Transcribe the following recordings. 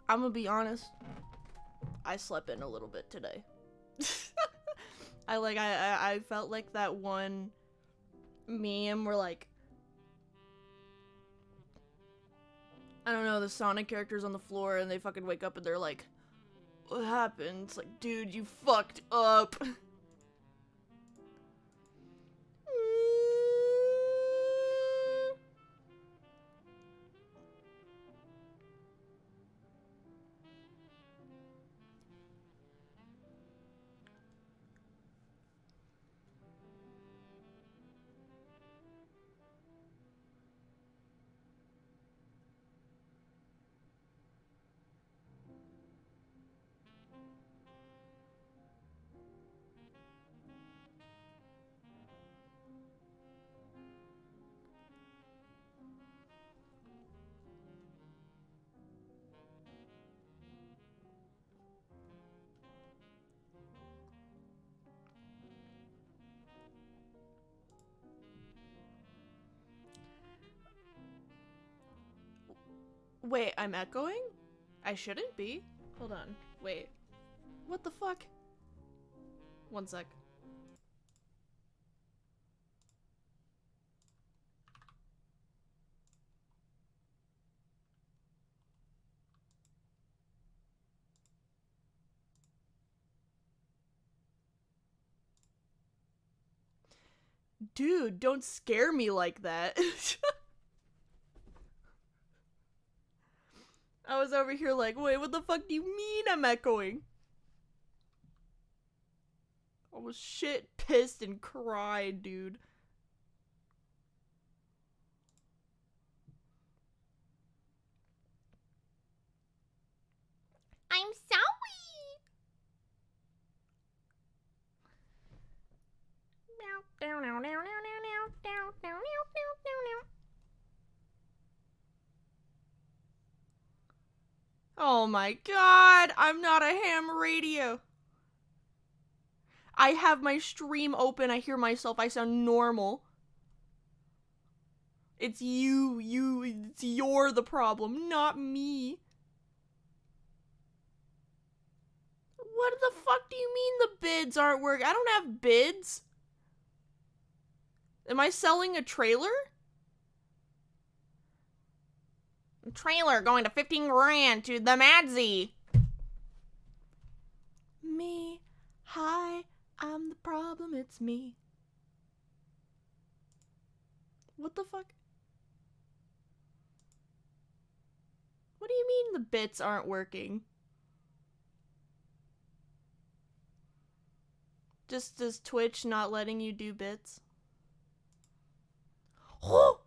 I'm gonna be honest. I slept in a little bit today. I felt like that one meme where like, I don't know, the Sonic characters on the floor and they fucking wake up and they're like, what happened? It's like, dude, you fucked up. Wait, I'm echoing? I shouldn't be. Hold on. Wait. What the fuck? One sec. Dude, don't scare me like that. I was over here like, wait, what the fuck do you mean I'm echoing? I was shit pissed and cried, dude. I'm sorry. Oh my god, I'm not a ham radio. I have my stream open, I hear myself, I sound normal. It's you're the problem, not me. What the fuck do you mean the bids aren't working? I don't have bids. Am I selling a trailer? A trailer going to 15 grand to the Madzy. Me, hi, I'm the problem, it's me. What the fuck? What do you mean the bits aren't working? Just is Twitch not letting you do bits? Oh!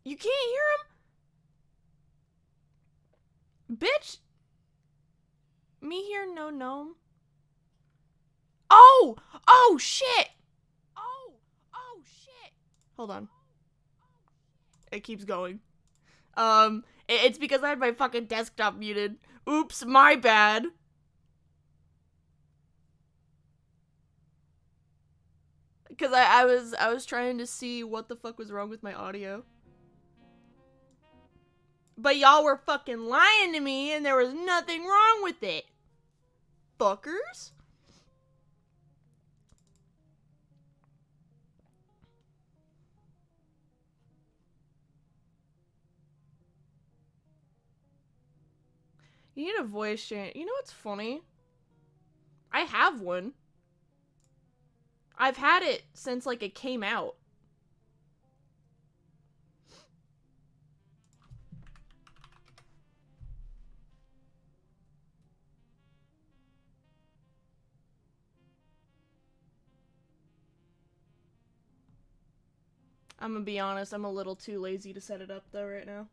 You can't hear him? Bitch! Me here, no gnome. Oh! Oh, shit! Oh, shit! Hold on. It keeps going. It's because I had my fucking desktop muted. Oops, my bad. Because I was trying to see what the fuck was wrong with my audio. But y'all were fucking lying to me and there was nothing wrong with it. Fuckers? You need a voice change. You know what's funny? I have one. I've had it since like it came out. I'm gonna be honest, I'm a little too lazy to set it up though right now.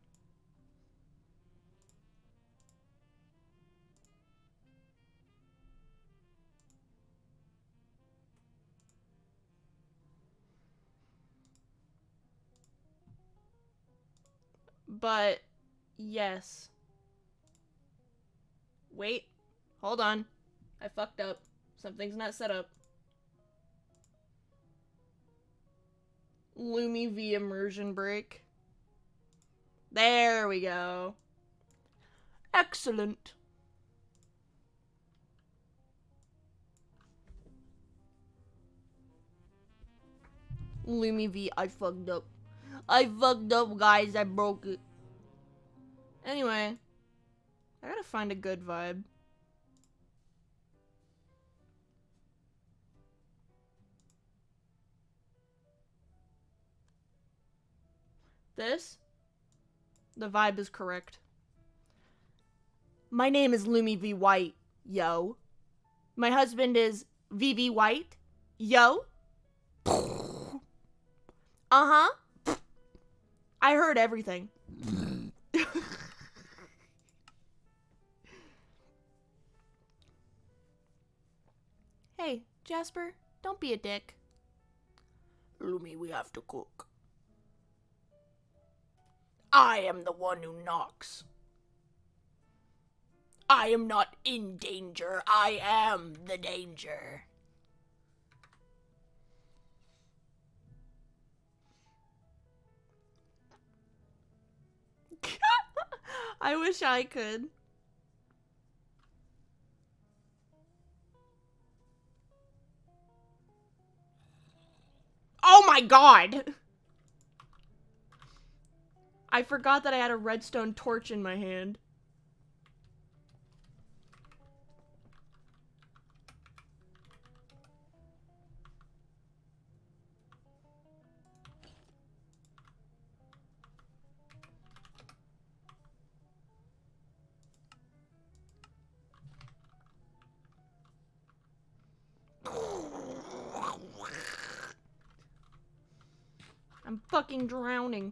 But, yes. Wait. Hold on. I fucked up. Something's not set up. Lumi V immersion break. There we go. Excellent. Lumi V, I fucked up. I fucked up, guys. I broke it. Anyway, I gotta find a good vibe. This? The vibe is correct. My name is Lumi V White, yo. My husband is VV White, yo. Uh-huh. I heard everything. Hey, Jasper, don't be a dick. Lumi, we have to cook. I am the one who knocks. I am not in danger. I am the danger. I wish I could. Oh my god! I forgot that I had a redstone torch in my hand. I'm fucking drowning.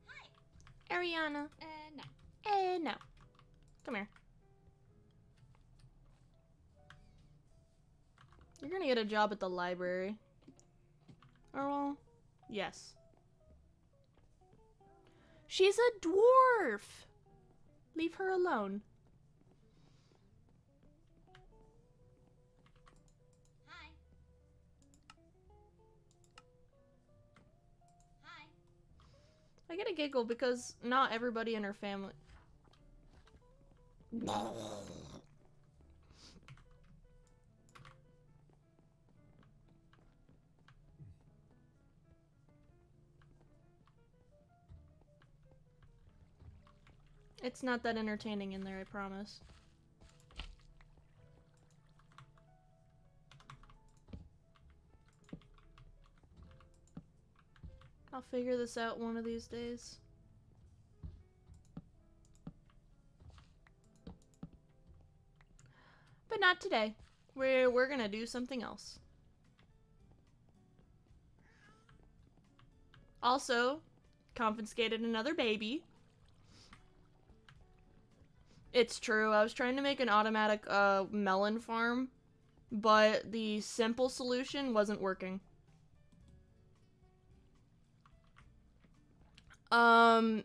Hi. Ariana. No. No. Come here. You're gonna get a job at the library. Or, well, yes. She's a dwarf! Leave her alone. Hi. Hi. I get a giggle because not everybody in her family... It's not that entertaining in there, I promise. I'll figure this out one of these days. But not today. We're gonna do something else. Also, confiscated another baby. It's true, I was trying to make an automatic melon farm, but the simple solution wasn't working. Oh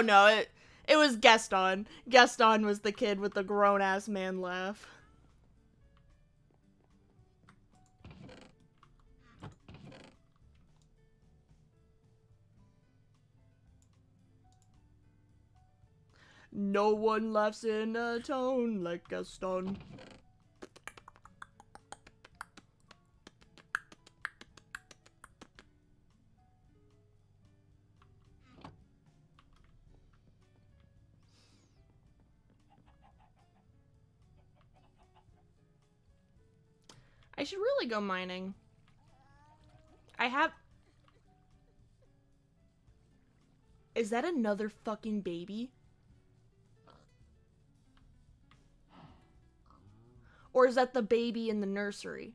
no, it was Gaston. Gaston was the kid with the grown-ass man laugh. No one laughs in a tone like Gaston. I should really go mining. I have... Is that another fucking baby? Or is that the baby in the nursery?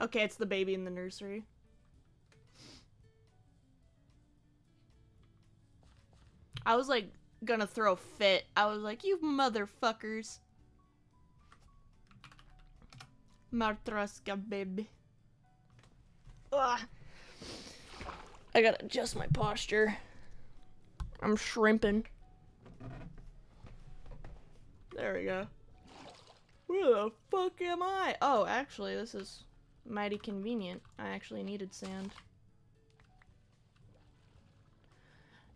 Okay, it's the baby in the nursery. I was like gonna throw a fit. I was like, you motherfuckers. Matryoshka, baby. Ugh. I gotta adjust my posture. I'm shrimping. There we go. Where the fuck am I? Oh, actually, this is mighty convenient. I actually needed sand.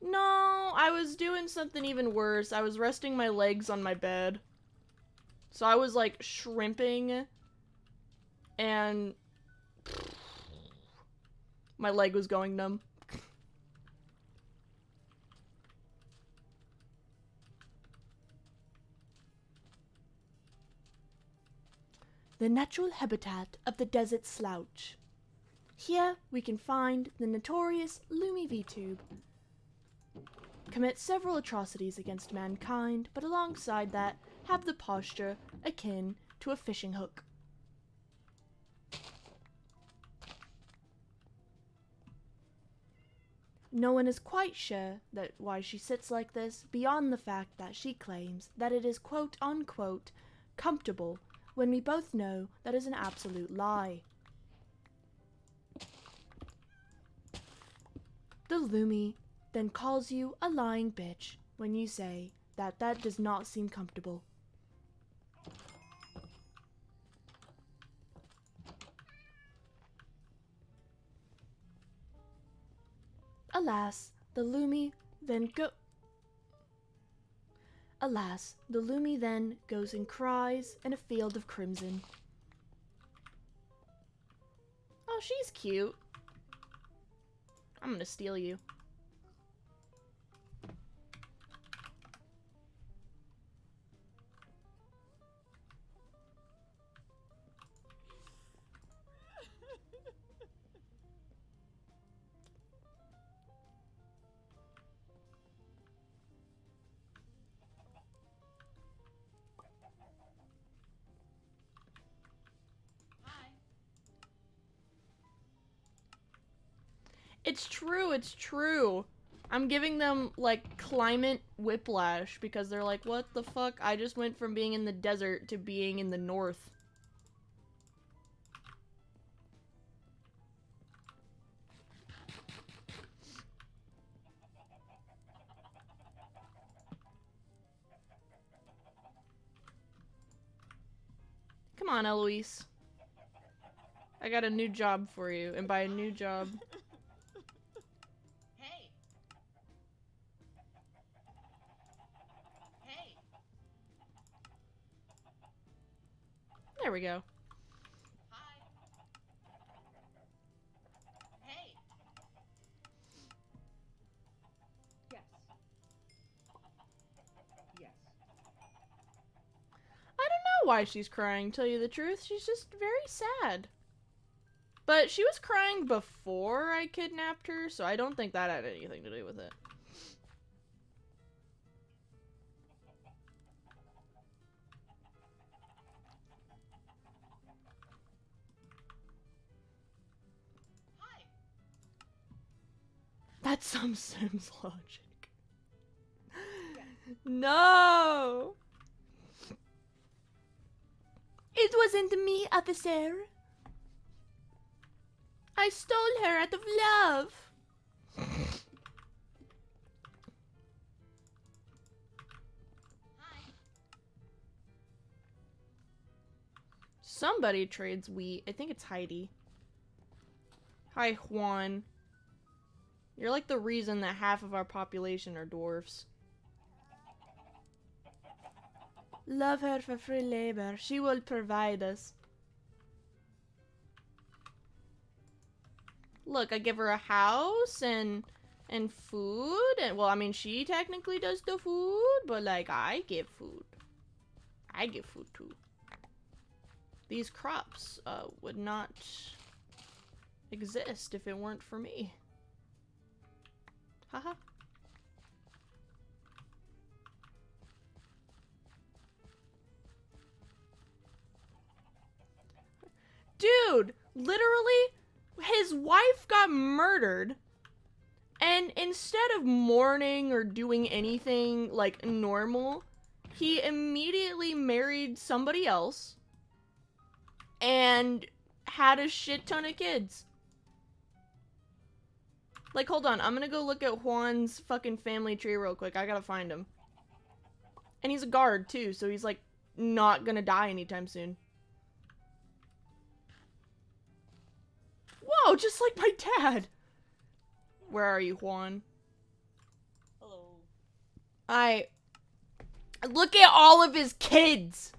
No, I was doing something even worse. I was resting my legs on my bed. So I was like shrimping and my leg was going numb. The natural habitat of the desert slouch. Here we can find the notorious Lumi VTube. Commit several atrocities against mankind, but alongside that, have the posture akin to a fishing hook. No one is quite sure that why she sits like this, beyond the fact that she claims that it is quote-unquote comfortable, when we both know that is an absolute lie. The Lumi then calls you a lying bitch when you say that that does not seem comfortable. Alas, the Lumi then goes and cries in a field of crimson. Oh, she's cute. I'm gonna steal you. It's true, it's true. I'm giving them, like, climate whiplash because they're like, what the fuck? I just went from being in the desert to being in the north. Come on, Eloise. I got a new job for you, and by a new job... There we go. Hi. Hey. Yes. Yes. I don't know why she's crying, tell you the truth. She's just very sad. But she was crying before I kidnapped her, so I don't think that had anything to do with it. Hi. That's some Sims logic. No! It wasn't me, officer. I stole her out of love. Hi. Somebody trades wheat. I think it's Heidi. Hi, Juan. You're like the reason that half of our population are dwarfs. Love her for free labor. She will provide us. Look, I give her a house and food, and well, I mean, she technically does the food, but like, I give food. I give food too. These crops would not exist if it weren't for me. Haha. Dude, literally, his wife got murdered, And instead of mourning or doing anything, like, normal, he immediately married somebody else and had a shit ton of kids. Like, hold on, I'm gonna go look at Juan's fucking family tree real quick. I gotta find him. And he's a guard, too, so he's, like, not gonna die anytime soon. Whoa, just like my dad! Where are you, Juan? Hello. Look at all of his kids!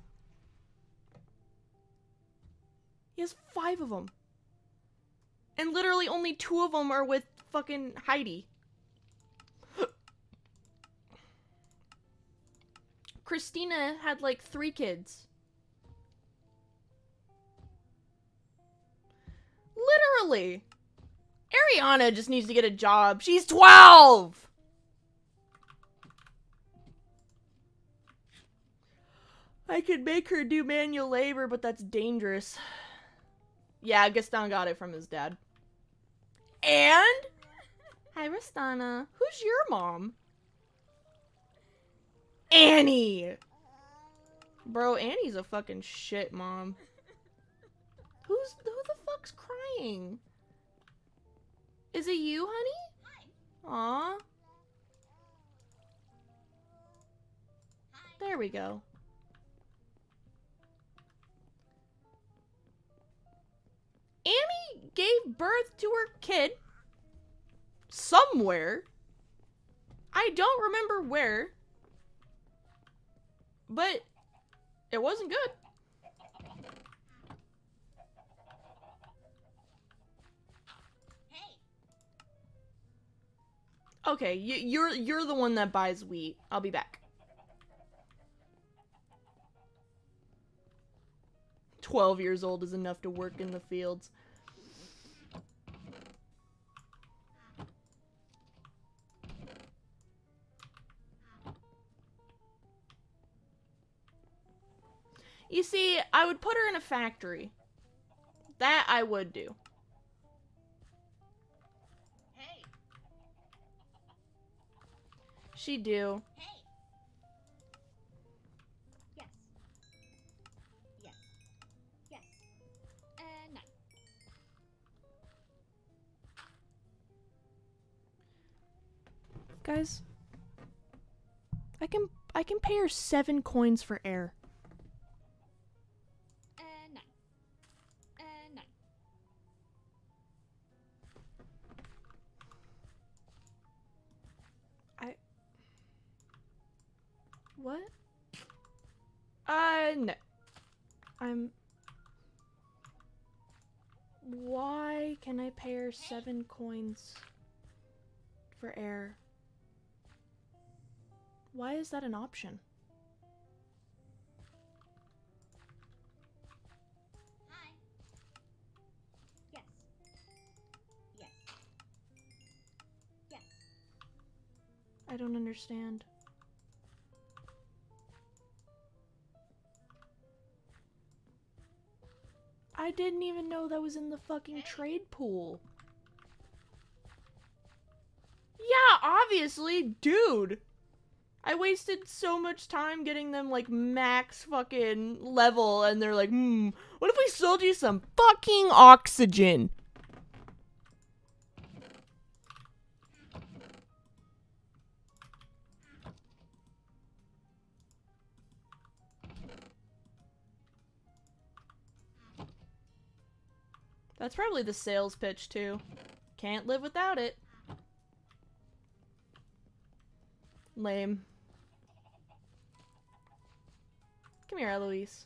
He has 5 of them. And literally only 2 of them are with fucking Heidi. Christina had like 3 kids. Literally. Ariana just needs to get a job. She's 12! I could make her do manual labor, but that's dangerous. Yeah, Gaston got it from his dad. And? Hi, Rastana. Who's your mom? Annie! Bro, Annie's a fucking shit mom. Who the fuck's crying? Is it you, honey? Hi. Aw. Hi. There we go. Annie gave birth to her kid somewhere. I don't remember where. But it wasn't good. Hey. Okay, you're the one that buys wheat. I'll be back. 12 years old is enough to work in the fields. You see, I would put her in a factory. That I would do. Hey. She do. Hey. Yes. Yes. Yes. No. Guys, I can pay her 7 coins for air. No. No. What? No. Why can I pay her 7 coins for air? Why is that an option? Hi. Yes. Yes. Yes. I don't understand. I didn't even know that was in the fucking trade pool. Yeah, obviously, dude. I wasted so much time getting them like max fucking level and they're like, what if we sold you some fucking oxygen? That's probably the sales pitch, too. Can't live without it. Lame. Come here, Eloise.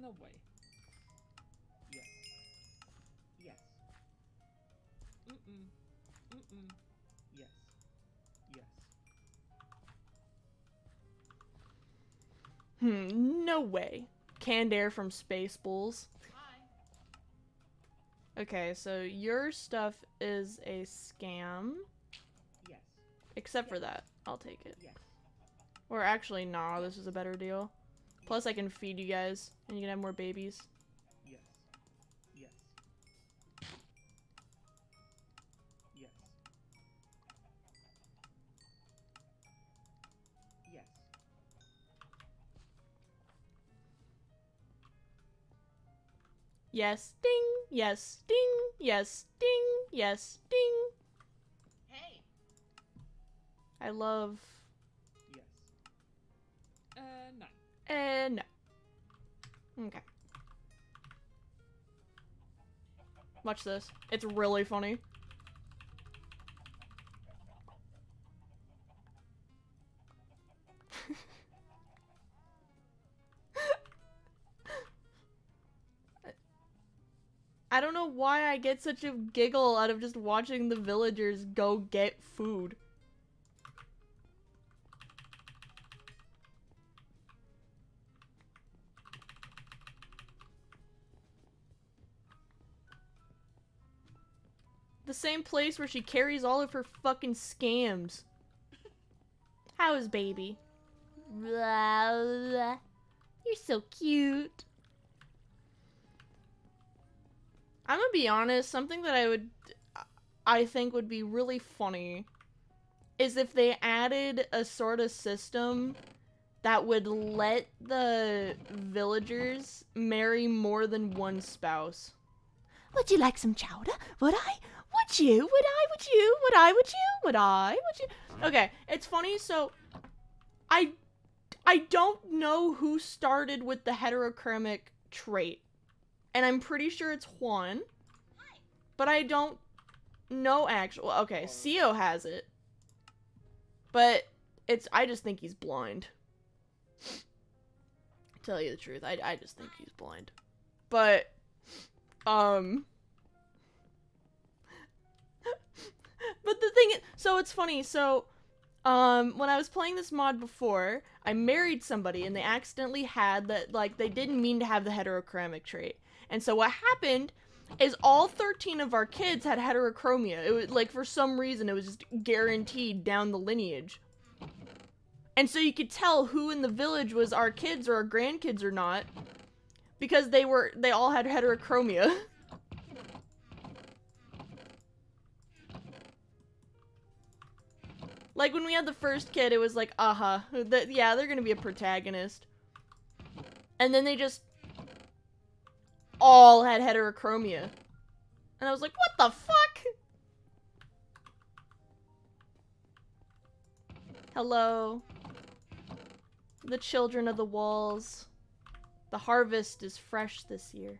No way. Yes. Yes. Mm-mm. Mm-mm. Yes. Yes. No way. Canned air from Spaceballs. Hi. Okay, so your stuff is a scam. Yes. Except for that. I'll take it. Yes. Or actually, nah, this is a better deal. Plus, I can feed you guys, and you can have more babies. Yes. Yes. Yes. Yes, ding. Yes, ding. Yes, ding. Yes, ding. Hey. I love... Yes. 9. No. Okay. Watch this. It's really funny. I don't know why I get such a giggle out of just watching the villagers go get food. The same place where she carries all of her fucking scams. How's baby? You're so cute. I'm gonna be honest, something that I think would be really funny is if they added a sort of system that would let the villagers marry more than one spouse. Would you like some chowder? Would I? Would you? Would I? Would you? Would I? Would you? Would I? Would you? Okay, it's funny, so I don't know who started with the heterochromic trait. And I'm pretty sure it's Juan. But I don't know actually. Okay, Sio has it. But I just think he's blind. To tell you the truth, I just think he's blind. But, but the thing is, so it's funny, so, when I was playing this mod before, I married somebody and they accidentally had that, like, they didn't mean to have the heterochromic trait. And so what happened is all 13 of our kids had heterochromia. It was, like, for some reason, it was just guaranteed down the lineage. And so you could tell who in the village was our kids or our grandkids or not, because they all had heterochromia. Like, when we had the first kid, it was like, yeah, they're gonna be a protagonist. And then they just all had heterochromia. And I was like, what the fuck? Hello. The children of the walls. The harvest is fresh this year.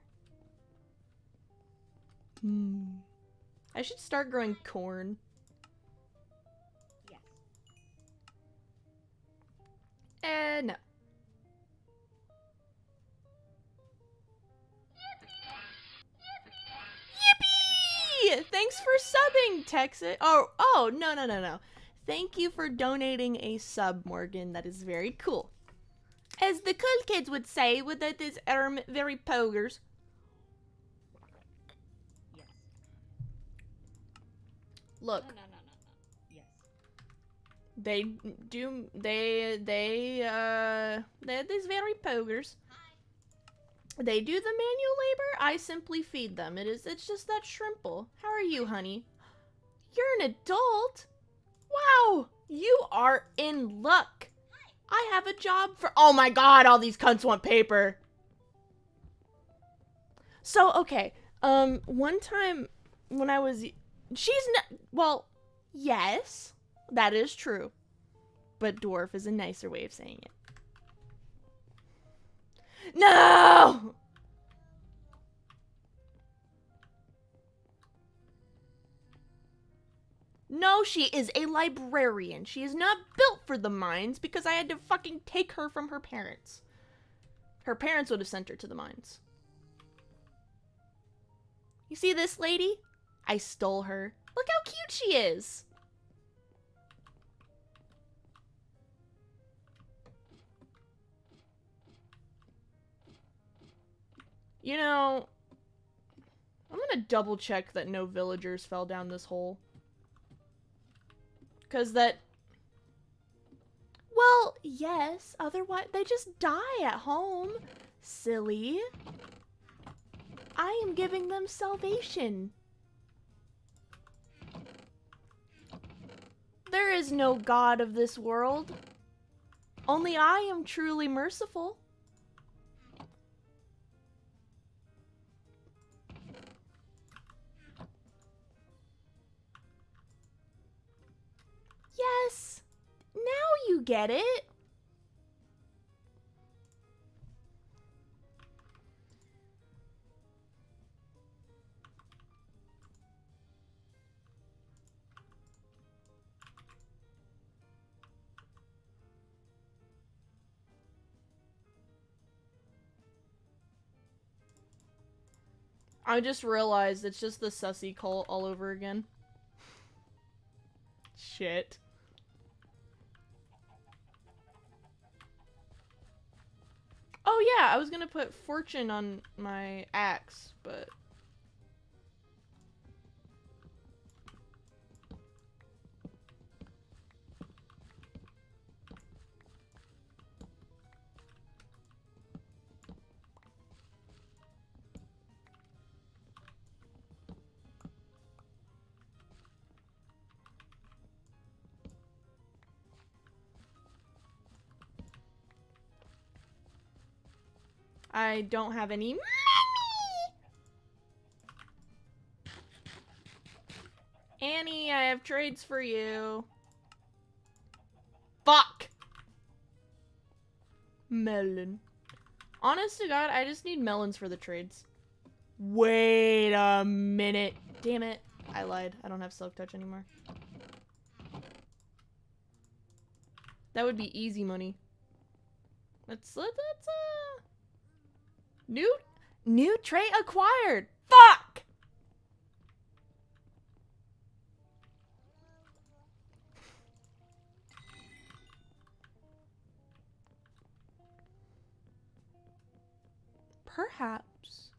I should start growing corn. Yes. No. Yippee! Thanks for subbing, Texas. Oh, no. Thank you for donating a sub, Morgan. That is very cool. As the cool kids would say, with that is very pogers. Yes. Look. No. Yes. They're these very pogers. Hi. They do the manual labor, I simply feed them. It's just that shrimple. How are you, honey? You're an adult? Wow, you are in luck. I have a job for— oh my god, all these cunts want paper. So, okay, one time when I was— she's not— well, yes, that is true. But dwarf is a nicer way of saying it. No! No, she is a librarian. She is not built for the mines because I had to fucking take her from her parents. Her parents would have sent her to the mines. You see this lady? I stole her. Look how cute she is. You know, I'm gonna double check that no villagers fell down this hole. 'Cause that— well, yes, otherwise they just die at home. Silly. I am giving them salvation. There is no God of this world. Only I am truly merciful. get it? I just realized it's just the sussy cult all over again. Shit. Oh yeah, I was gonna put fortune on my axe, but... I don't have any money! Annie, I have trades for you. Fuck! Melon. Honest to God, I just need melons for the trades. Wait a minute. Damn it. I lied. I don't have Silk Touch anymore. That would be easy money. Let's new trait acquired. Fuck! Perhaps.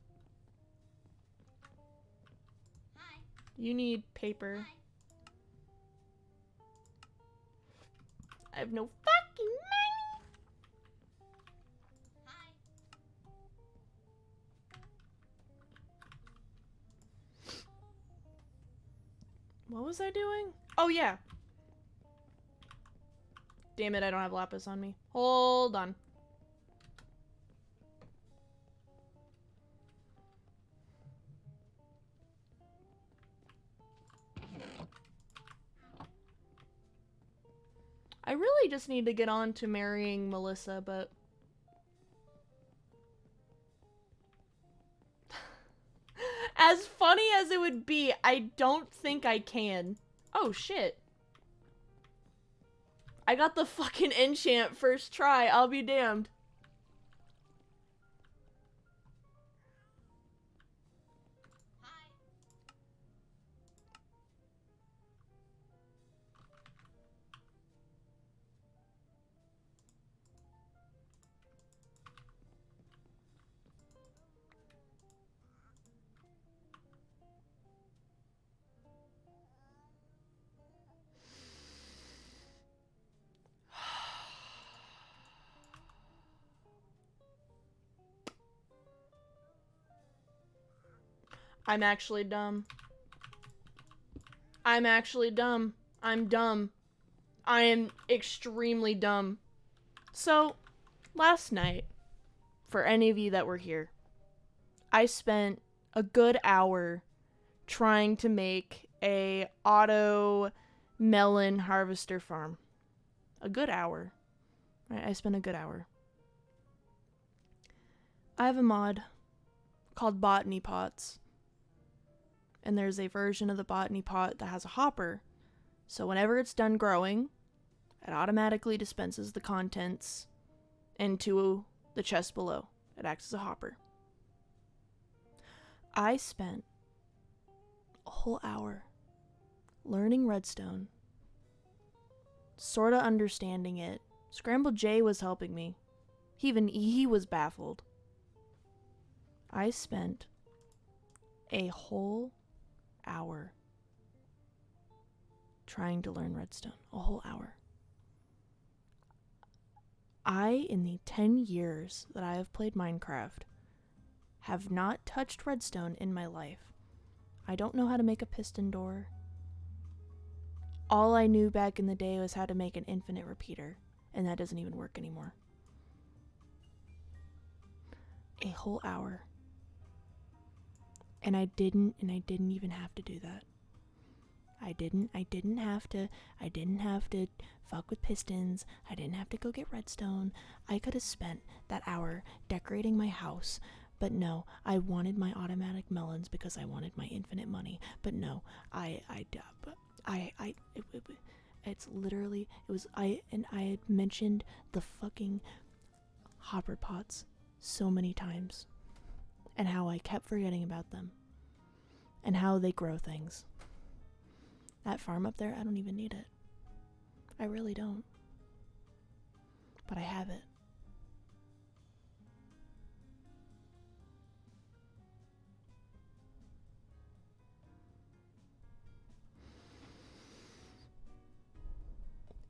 Hi. You need paper. Hi. I have no fucking money. Hi. What was I doing? Oh, yeah. Damn it, I don't have lapis on me. Hold on. I really just need to get on to marrying Melissa, but... As funny as it would be, I don't think I can. Oh, shit. I got the fucking enchant first try, I'll be damned. Hi. I'm actually dumb. I'm actually dumb. I'm dumb. I am extremely dumb. So, last night, for any of you that were here, I spent a good hour trying to make a auto melon harvester farm. A good hour. Right, I spent a good hour. I have a mod called Botany Pots. And there's a version of the Botany Pot that has a hopper. So whenever it's done growing, it automatically dispenses the contents into the chest below. It acts as a hopper. I spent a whole hour learning redstone, sorta understanding it. Scrambled Jay was helping me. He was baffled. I spent a whole hour trying to learn redstone. A whole hour. In the 10 years that I have played Minecraft, have not touched redstone in my life. I don't know how to make a piston door. All I knew back in the day was how to make an infinite repeater, and that doesn't even work anymore. A whole hour. And I didn't even have to do that. I didn't have to fuck with pistons. I didn't have to go get redstone. I could have spent that hour decorating my house. But no, I wanted my automatic melons because I wanted my infinite money. But no, it's literally, I had mentioned the fucking hopper pots so many times. And how I kept forgetting about them. And how they grow things. That farm up there, I don't even need it. I really don't. But I have it.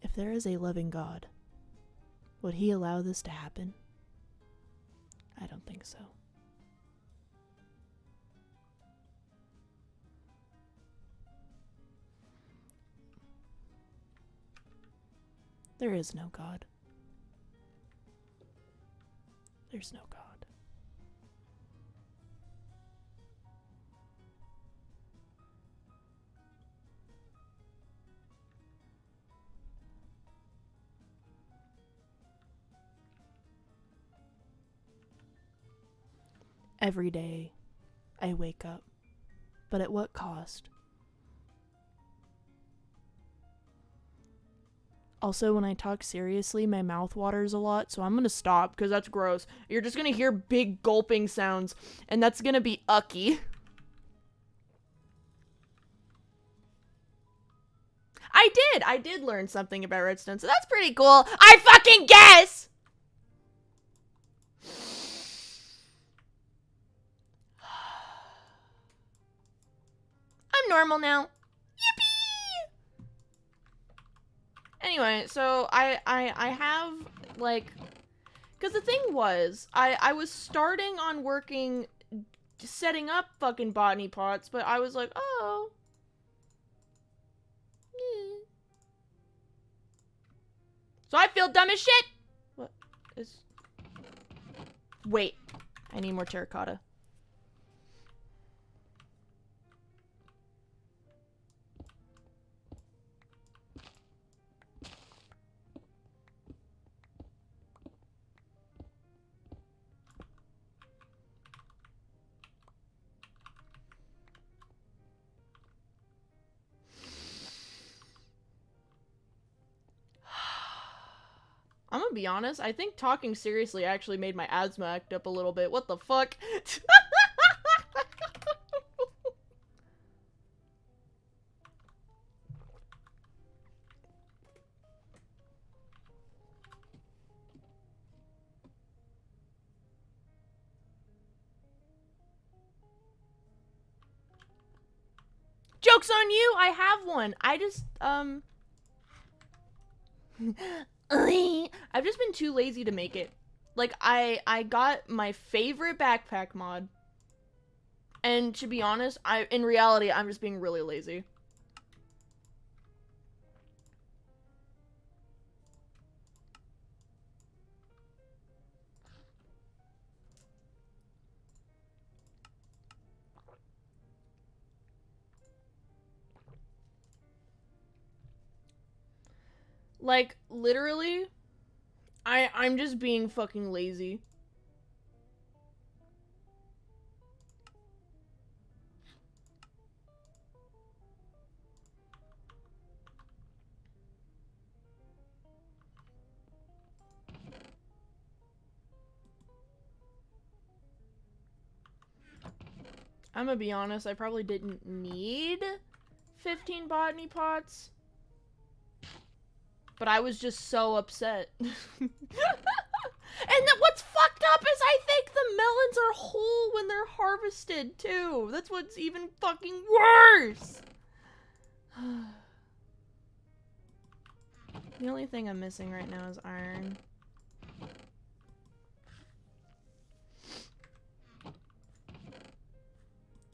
If there is a loving God, would he allow this to happen? I don't think so. There is no God. There's no God. Every day, I wake up. But at what cost? Also, when I talk seriously, my mouth waters a lot, so I'm gonna stop, because that's gross. You're just gonna hear big gulping sounds, and that's gonna be ucky. I did learn something about redstone, so that's pretty cool. I fucking guess! I'm normal now. Yippee! Anyway, so I have, like, because the thing was, I was starting on working, setting up fucking botany pots, but I was like, oh. Yeah. So I feel dumb as shit! What is... Wait. I need more terracotta. I'm gonna be honest, I think talking seriously actually made my asthma act up a little bit. What the fuck? Joke's on you! I have one! I just, I've just been too lazy to make it. Like, I got my favorite backpack mod. And to be honest, in reality, I'm just being really lazy. Like, literally, I'm just being fucking lazy. I'm gonna be honest, I probably didn't need 15 botany pots. But I was just so upset. And what's fucked up is I think the melons are whole when they're harvested, too. That's what's even fucking worse. The only thing I'm missing right now is iron.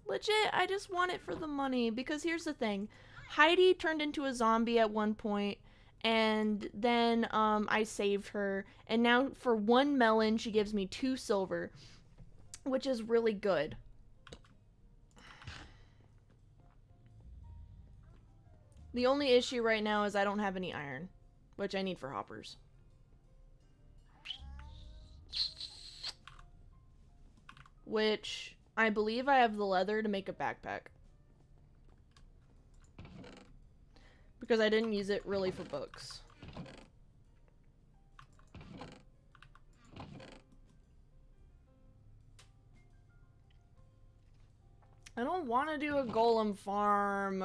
Legit, I just want it for the money. Because here's the thing. Heidi turned into a zombie at one point. And then, I saved her, and now for 1 melon, she gives me 2 silver, which is really good. The only issue right now is I don't have any iron, which I need for hoppers. Which, I believe I have the leather to make a backpack. Because I didn't use it really for books. I don't want to do a golem farm.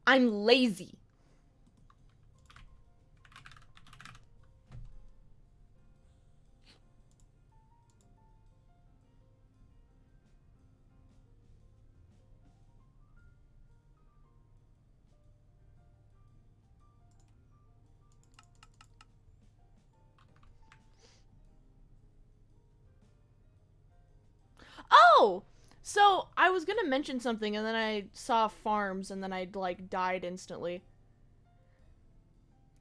I'm lazy. Oh! So, I was gonna mention something and then I saw farms and then I, like, died instantly.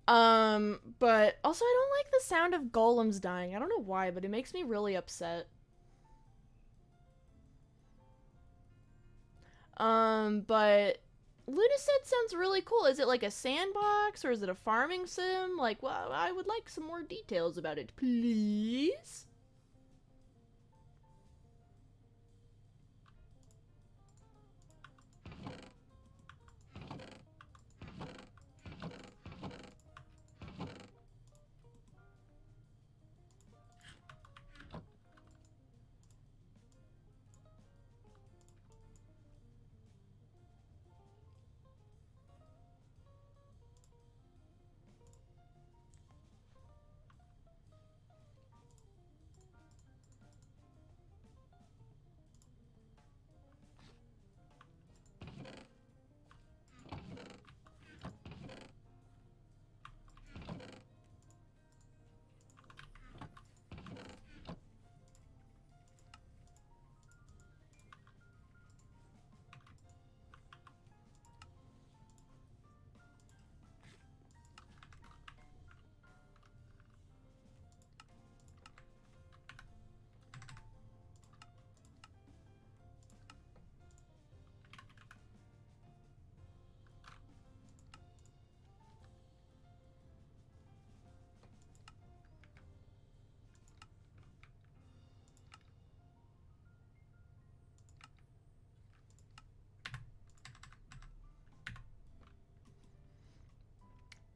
But also I don't like the sound of golems dying. I don't know why, but it makes me really upset. But Lunacid sounds really cool. Is it like a sandbox or is it a farming sim? Like, well, I would like some more details about it, please.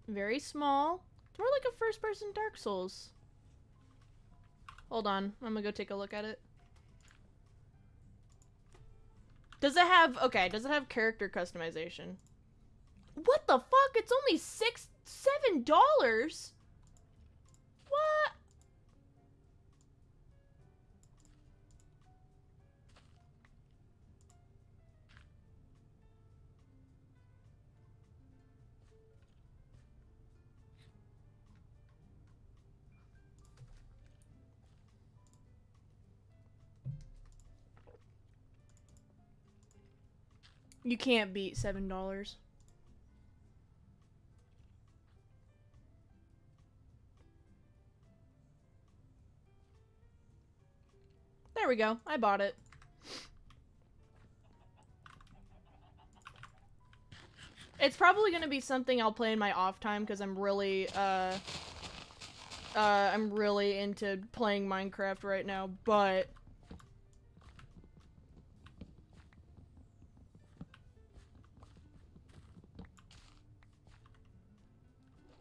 Very small. It's more like a first-person Dark Souls. Hold on, I'm gonna go take a look at it. Does it have, okay, does it have character customization? What the fuck? It's only $7? What? You can't beat $7. There we go. I bought it. It's probably gonna be something I'll play in my off time because I'm really into playing Minecraft right now, but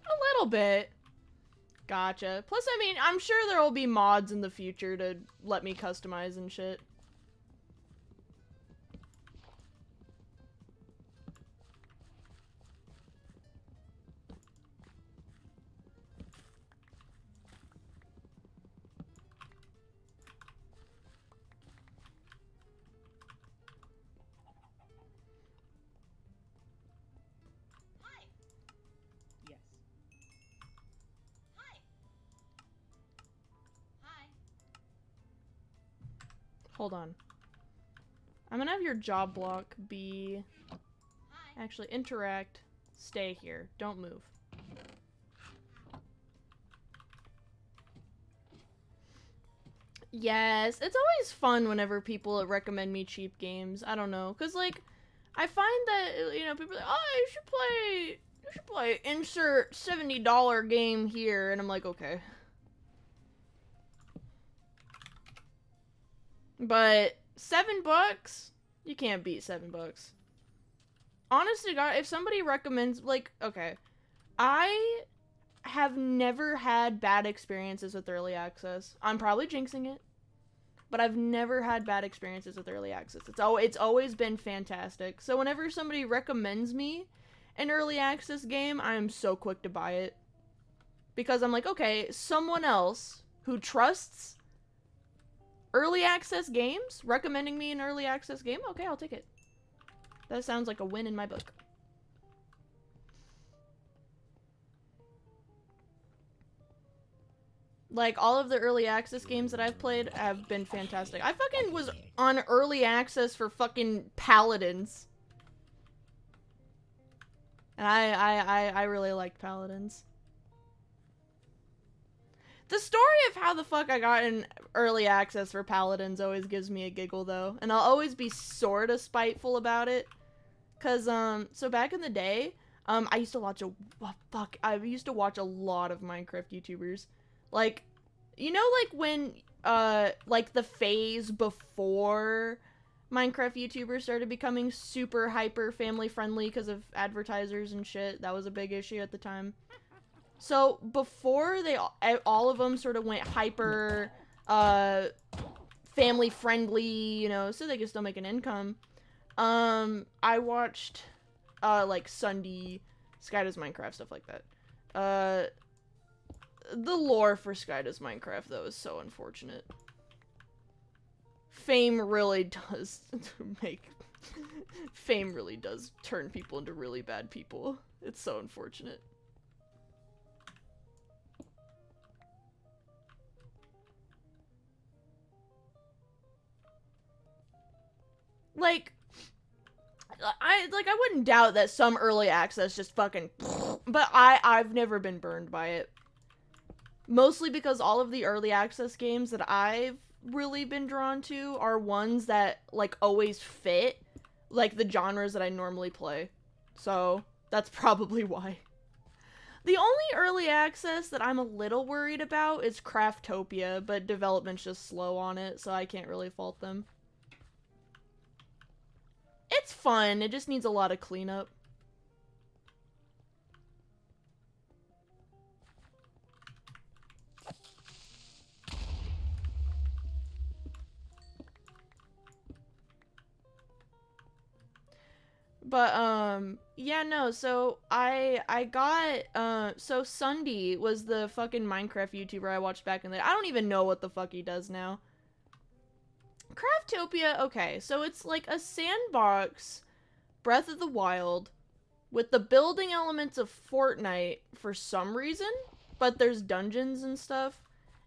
a little bit. Gotcha. Plus, I mean, I'm sure there will be mods in the future to let me customize and shit. Hi. Yes. Hi. Hi. Hold on. I'm gonna have your job block be... Hi. Actually, interact. Stay here. Don't move. Yes, it's always fun whenever people recommend me cheap games. I don't know, because, like, I find that, you know, people are like, oh, you should play insert $70 game here, and I'm like, okay. But $7, you can't beat $7. Honestly, God, if somebody recommends, like, okay, I have never had bad experiences with early access. I'm probably jinxing it, but I've never had bad experiences with early access. It's always been fantastic. So whenever somebody recommends me an early access game, I'm so quick to buy it. Because I'm like, okay, someone else who trusts early access games recommending me an early access game, okay, I'll take it. That sounds like a win in my book. Like, all of the early access games that I've played have been fantastic. I fucking was on early access for fucking Paladins. And I really liked Paladins. The story of how the fuck I got in early access for Paladins always gives me a giggle, though. And I'll always be sorta spiteful about it. Cause, so back in the day, I used to watch I used to watch a lot of Minecraft YouTubers. Like, you know, like when, like the phase before Minecraft YouTubers started becoming super hyper family friendly because of advertisers and shit. That was a big issue at the time. So before they all of them sort of went hyper, family friendly, you know, so they could still make an income. I watched, like Sunday, Sky Does Minecraft, stuff like that. The lore for Sky Does Minecraft, though, is so unfortunate. Fame really does Fame really does turn people into really bad people. It's so unfortunate. Like, I wouldn't doubt that some early access just fucking, but I've never been burned by it. Mostly because all of the early access games that I've really been drawn to are ones that, like, always fit, like, the genres that I normally play. So, that's probably why. The only early access that I'm a little worried about is Craftopia, but development's just slow on it, so I can't really fault them. It's fun, it just needs a lot of cleanup. But, yeah, no, so I got, so Sunday was the fucking Minecraft YouTuber I watched back in the day. I don't even know what the fuck he does now. Craftopia, okay, so it's like a sandbox Breath of the Wild with the building elements of Fortnite for some reason, but there's dungeons and stuff,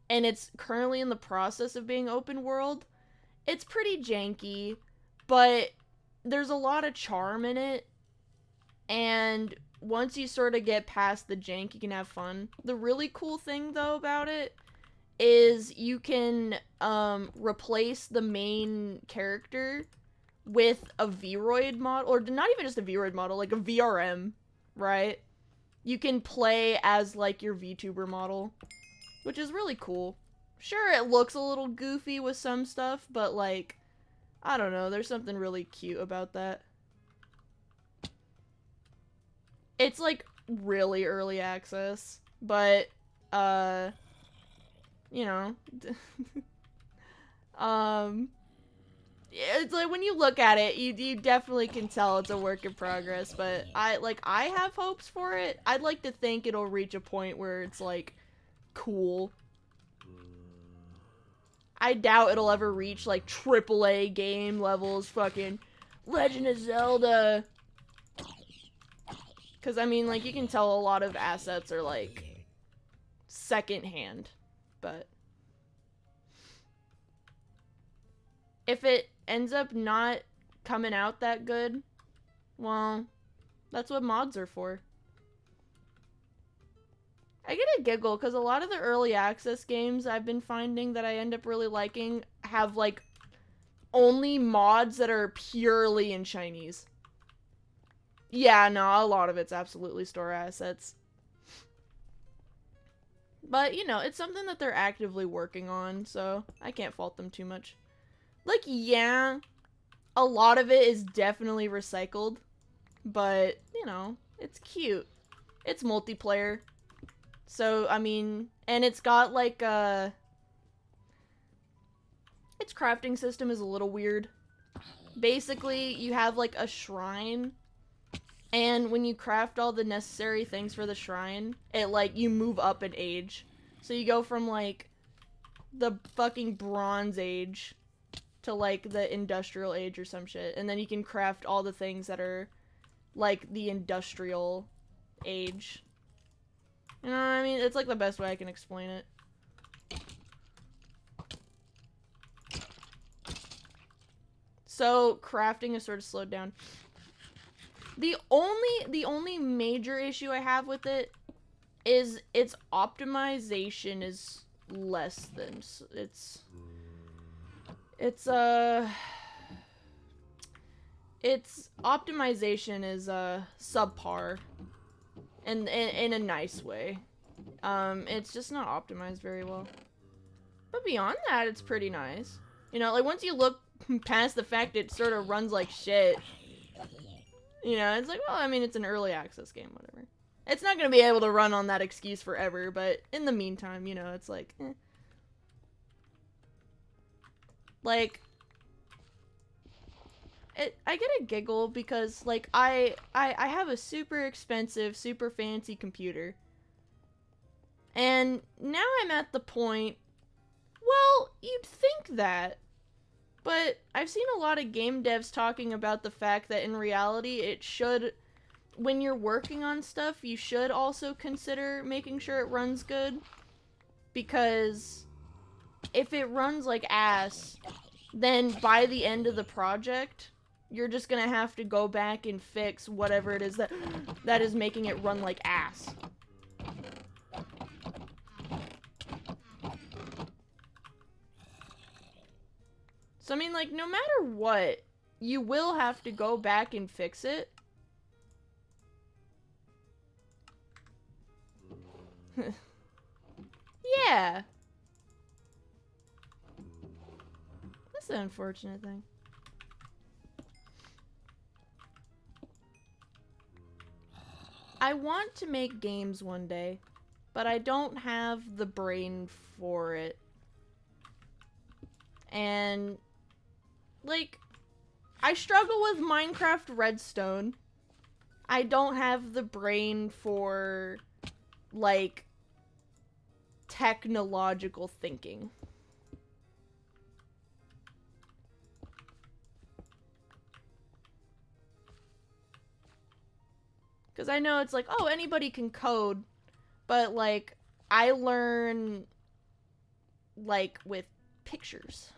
and it's currently in the process of being open world. It's pretty janky, but there's a lot of charm in it, and once you sort of get past the jank, you can have fun. The really cool thing, though, about it is you can replace the main character with a Vroid model, or not even just a Vroid model, like a VRM, right? You can play as, like, your VTuber model, which is really cool. Sure, it looks a little goofy with some stuff, but, like, I don't know, there's something really cute about that. It's, like, really early access, but, you know, it's like, when you look at it, you definitely can tell it's a work in progress, but I have hopes for it. I'd like to think it'll reach a point where it's, like, cool. I doubt it'll ever reach, like, AAA game levels, fucking Legend of Zelda. Because, I mean, like, you can tell a lot of assets are, like, secondhand, but if it ends up not coming out that good, well, that's what mods are for. I get a giggle because a lot of the early access games I've been finding that I end up really liking have, like, only mods that are purely in Chinese. Yeah, no, a lot of it's absolutely store assets. But, you know, it's something that they're actively working on, so I can't fault them too much. Like, yeah, a lot of it is definitely recycled, but, you know, it's cute. It's multiplayer. So, I mean, and it's got, like, its crafting system is a little weird. Basically, you have, like, a shrine, and when you craft all the necessary things for the shrine, it, like, you move up in age. So you go from, like, the fucking Bronze Age to, like, the Industrial Age or some shit. And then you can craft all the things that are, like, the Industrial Age. You know what I mean? It's, like, the best way I can explain it. So, crafting is sort of slowed down. The only major issue I have with it is its optimization is less than its optimization is subpar in a nice way. It's just not optimized very well. But beyond that, it's pretty nice. You know, like once you look past the fact it sort of runs like shit, you know, it's like, well, I mean, it's an early access game, whatever. It's not gonna be able to run on that excuse forever, but in the meantime, you know, it's like, eh. Like, I get a giggle because, like, I have a super expensive, super fancy computer. And now I'm at the point, well, you'd think that. But I've seen a lot of game devs talking about the fact that in reality it should, when you're working on stuff, you should also consider making sure it runs good. Because if it runs like ass, then by the end of the project, you're just gonna have to go back and fix whatever it is that is making it run like ass. So, I mean, like, no matter what, you will have to go back and fix it. Yeah. That's the unfortunate thing. I want to make games one day, but I don't have the brain for it. And, like, I struggle with Minecraft Redstone. I don't have the brain for, like, technological thinking. Because I know it's like, oh, anybody can code, but, like, I learn, like, with pictures.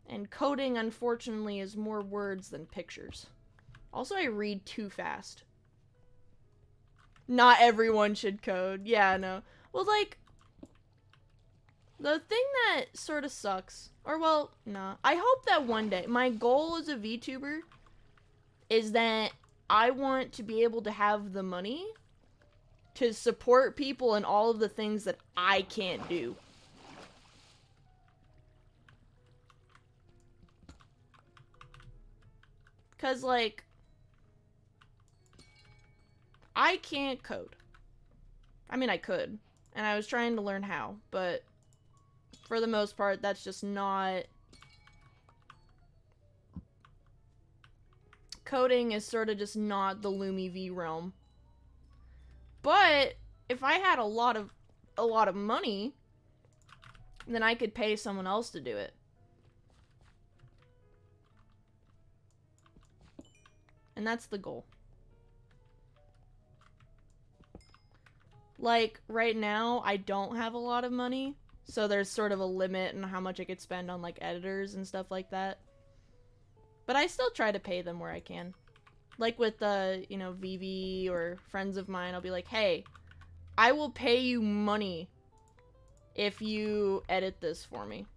And coding, unfortunately, is more words than pictures. Also, I read too fast. Not everyone should code. Yeah, no. Well, like, the thing that sort of sucks, or, well, nah. I hope that one day, my goal as a VTuber is that I want to be able to have the money to support people in all of the things that I can't do. Because, like, I can't code. I mean, I could. And I was trying to learn how. But for the most part, that's just not... Coding is sort of just not the Lumi V realm. But if I had a lot of money, then I could pay someone else to do it. And that's the goal. Like, right now, I don't have a lot of money, so there's sort of a limit on how much I could spend on, like, editors and stuff like that. But I still try to pay them where I can. Like with, you know, Vivi or friends of mine, I'll be like, hey, I will pay you money if you edit this for me.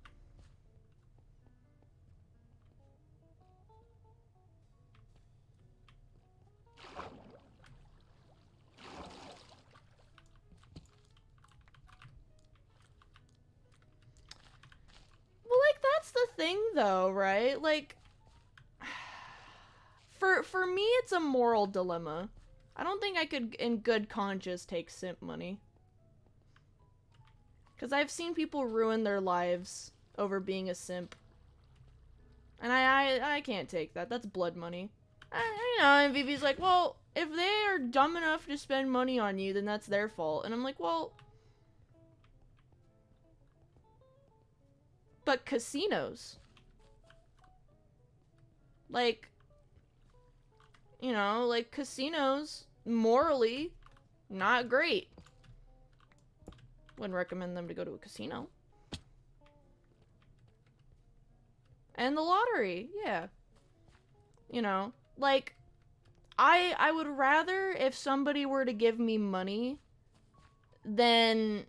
the thing though, right? Like, for me, it's a moral dilemma. I don't think I could, in good conscience, take simp money. Because I've seen people ruin their lives over being a simp. And I can't take that. That's blood money. You know, and Vivi's like, well, if they are dumb enough to spend money on you, then that's their fault. And I'm like, well... But casinos. Like... You know, like, casinos, morally, not great. Wouldn't recommend them to go to a casino. And the lottery, yeah. You know, like, I would rather if somebody were to give me money, then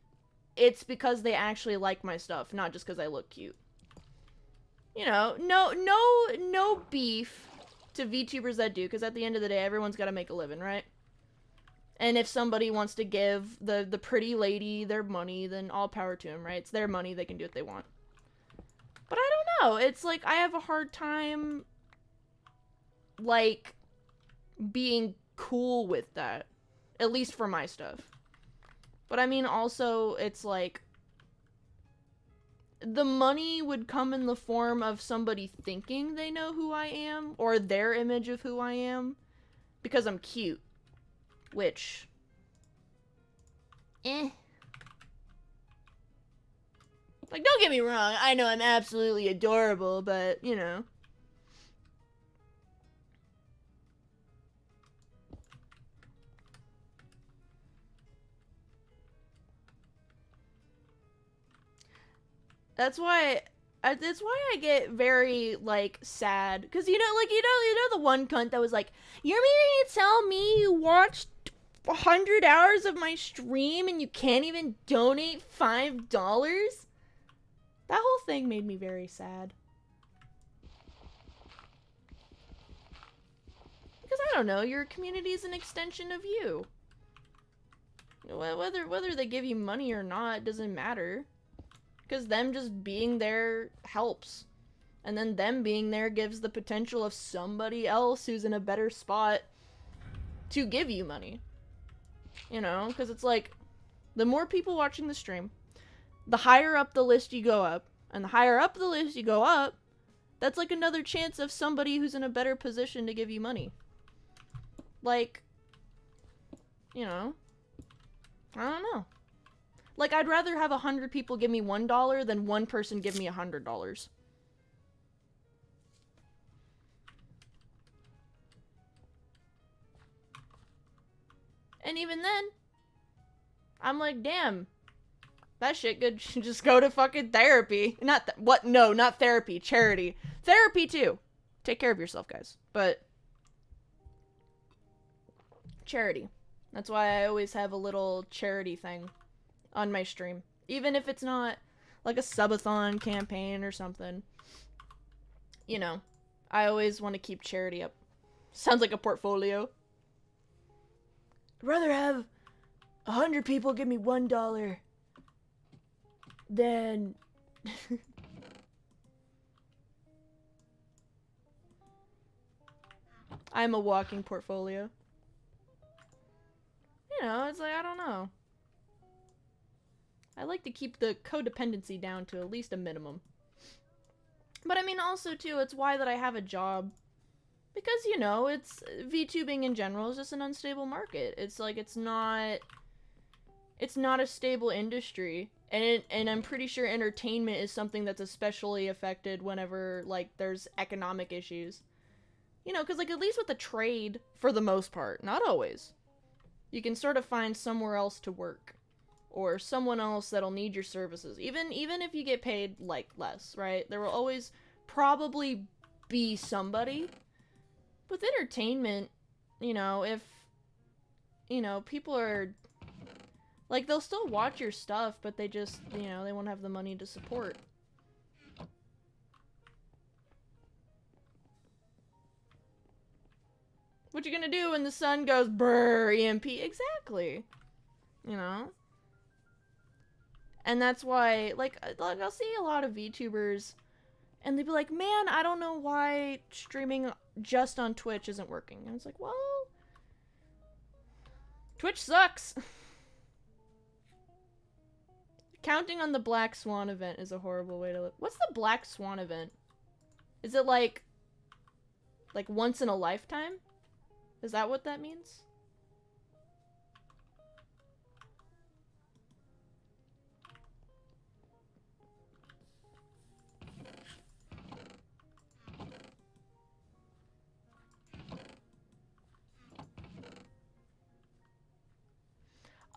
it's because they actually like my stuff, not just because I look cute. You know, no beef to VTubers that do, because at the end of the day, everyone's got to make a living, right? And if somebody wants to give the pretty lady their money, then all power to them, right? It's their money, they can do what they want. But I don't know, it's like, I have a hard time, like, being cool with that. At least for my stuff. But I mean, also, it's like, the money would come in the form of somebody thinking they know who I am, or their image of who I am, because I'm cute. Which... Like, don't get me wrong, I know I'm absolutely adorable, but, you know. That's why I get very, like, sad. Because, you know, like, you know the one cunt that was like, you're meaning to tell me you watched 100 hours of my stream and you can't even donate $5? That whole thing made me very sad. Because, I don't know, your community is an extension of you. Whether they give you money or not doesn't matter. Because them just being there helps. And then them being there gives the potential of somebody else who's in a better spot to give you money. You know? Because it's like, the more people watching the stream, the higher up the list you go up. And the higher up the list you go up, that's like another chance of somebody who's in a better position to give you money. Like, you know? I don't know. Like, I'd rather have 100 people give me $1 than one person give me $100. And even then, I'm like, damn, that shit could just go to fucking therapy. Not therapy, charity. Therapy too. Take care of yourself, guys. But, charity. That's why I always have a little charity thing on my stream. Even if it's not like a subathon campaign or something. You know, I always want to keep charity up. Sounds like a portfolio. I'd rather have 100 people give me $1 than... I'm a walking portfolio. You know, it's like, I don't know. I like to keep the codependency down to at least a minimum. But I mean, also, too, it's why that I have a job. Because, you know, it's... VTubing in general is just an unstable market. It's like, it's not a stable industry. And I'm pretty sure entertainment is something that's especially affected whenever, like, there's economic issues. You know, because, like, at least with the trade, for the most part, not always, you can sort of find somewhere else to work. Or someone else that'll need your services. Even if you get paid, like, less, right? There will always probably be somebody. With entertainment, you know, if, you know, people are, like, they'll still watch your stuff, but they just, you know, they won't have the money to support. What you gonna do when the sun goes brrr, EMP? Exactly. You know? And that's why, like, I'll see a lot of VTubers, And they'd be like, man, I don't know why streaming just on Twitch isn't working. And it's like, well, Twitch sucks. Counting on the Black Swan event is a horrible way to live. What's the Black Swan event? Is it like once in a lifetime? Is that what that means?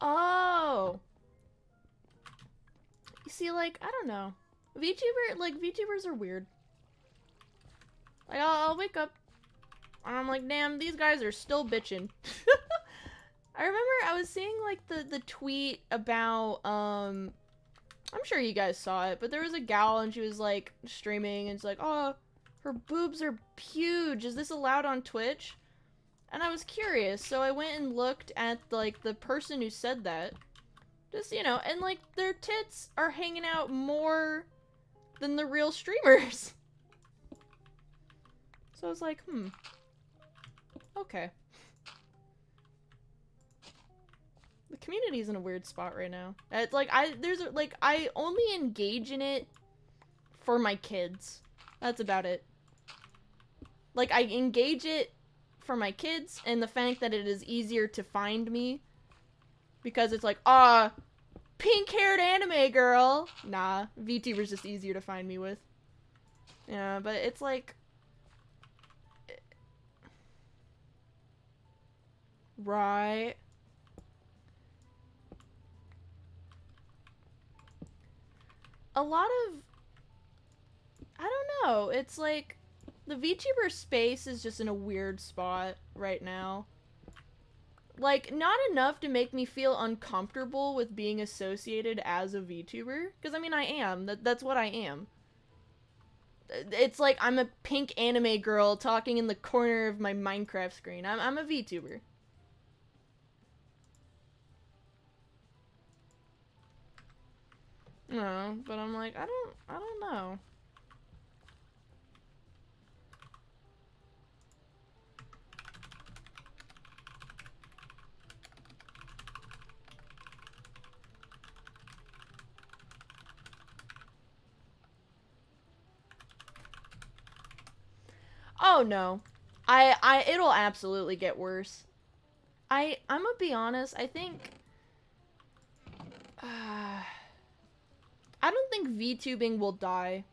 Oh! You see, like, I don't know. VTubers are weird. Like, I'll wake up, and I'm like, damn, these guys are still bitching. I remember I was seeing, like, the tweet about, I'm sure you guys saw it, but there was a gal, and she was, like, streaming, and it's like, oh, her boobs are huge. Is this allowed on Twitch? And I was curious, so I went and looked at, like, the person who said that. Just, you know, and, like, their tits are hanging out more than the real streamers. So I was like, okay. The community's in a weird spot right now. It's like, I only engage in it for my kids. That's about it. Like, I engage it for my kids and the fact that it is easier to find me. Because it's like, pink-haired anime girl. Nah, VTuber's just easier to find me with. Yeah, but it's like... Right. A lot of... I don't know. It's like... The VTuber space is just in a weird spot right now. Like, not enough to make me feel uncomfortable with being associated as a VTuber. Because, I mean, I am. That's what I am. It's like I'm a pink anime girl talking in the corner of my Minecraft screen. I'm a VTuber. No, but I'm like, I don't know. Oh no. It'll absolutely get worse. I'm gonna be honest, I think I don't think VTubing will die.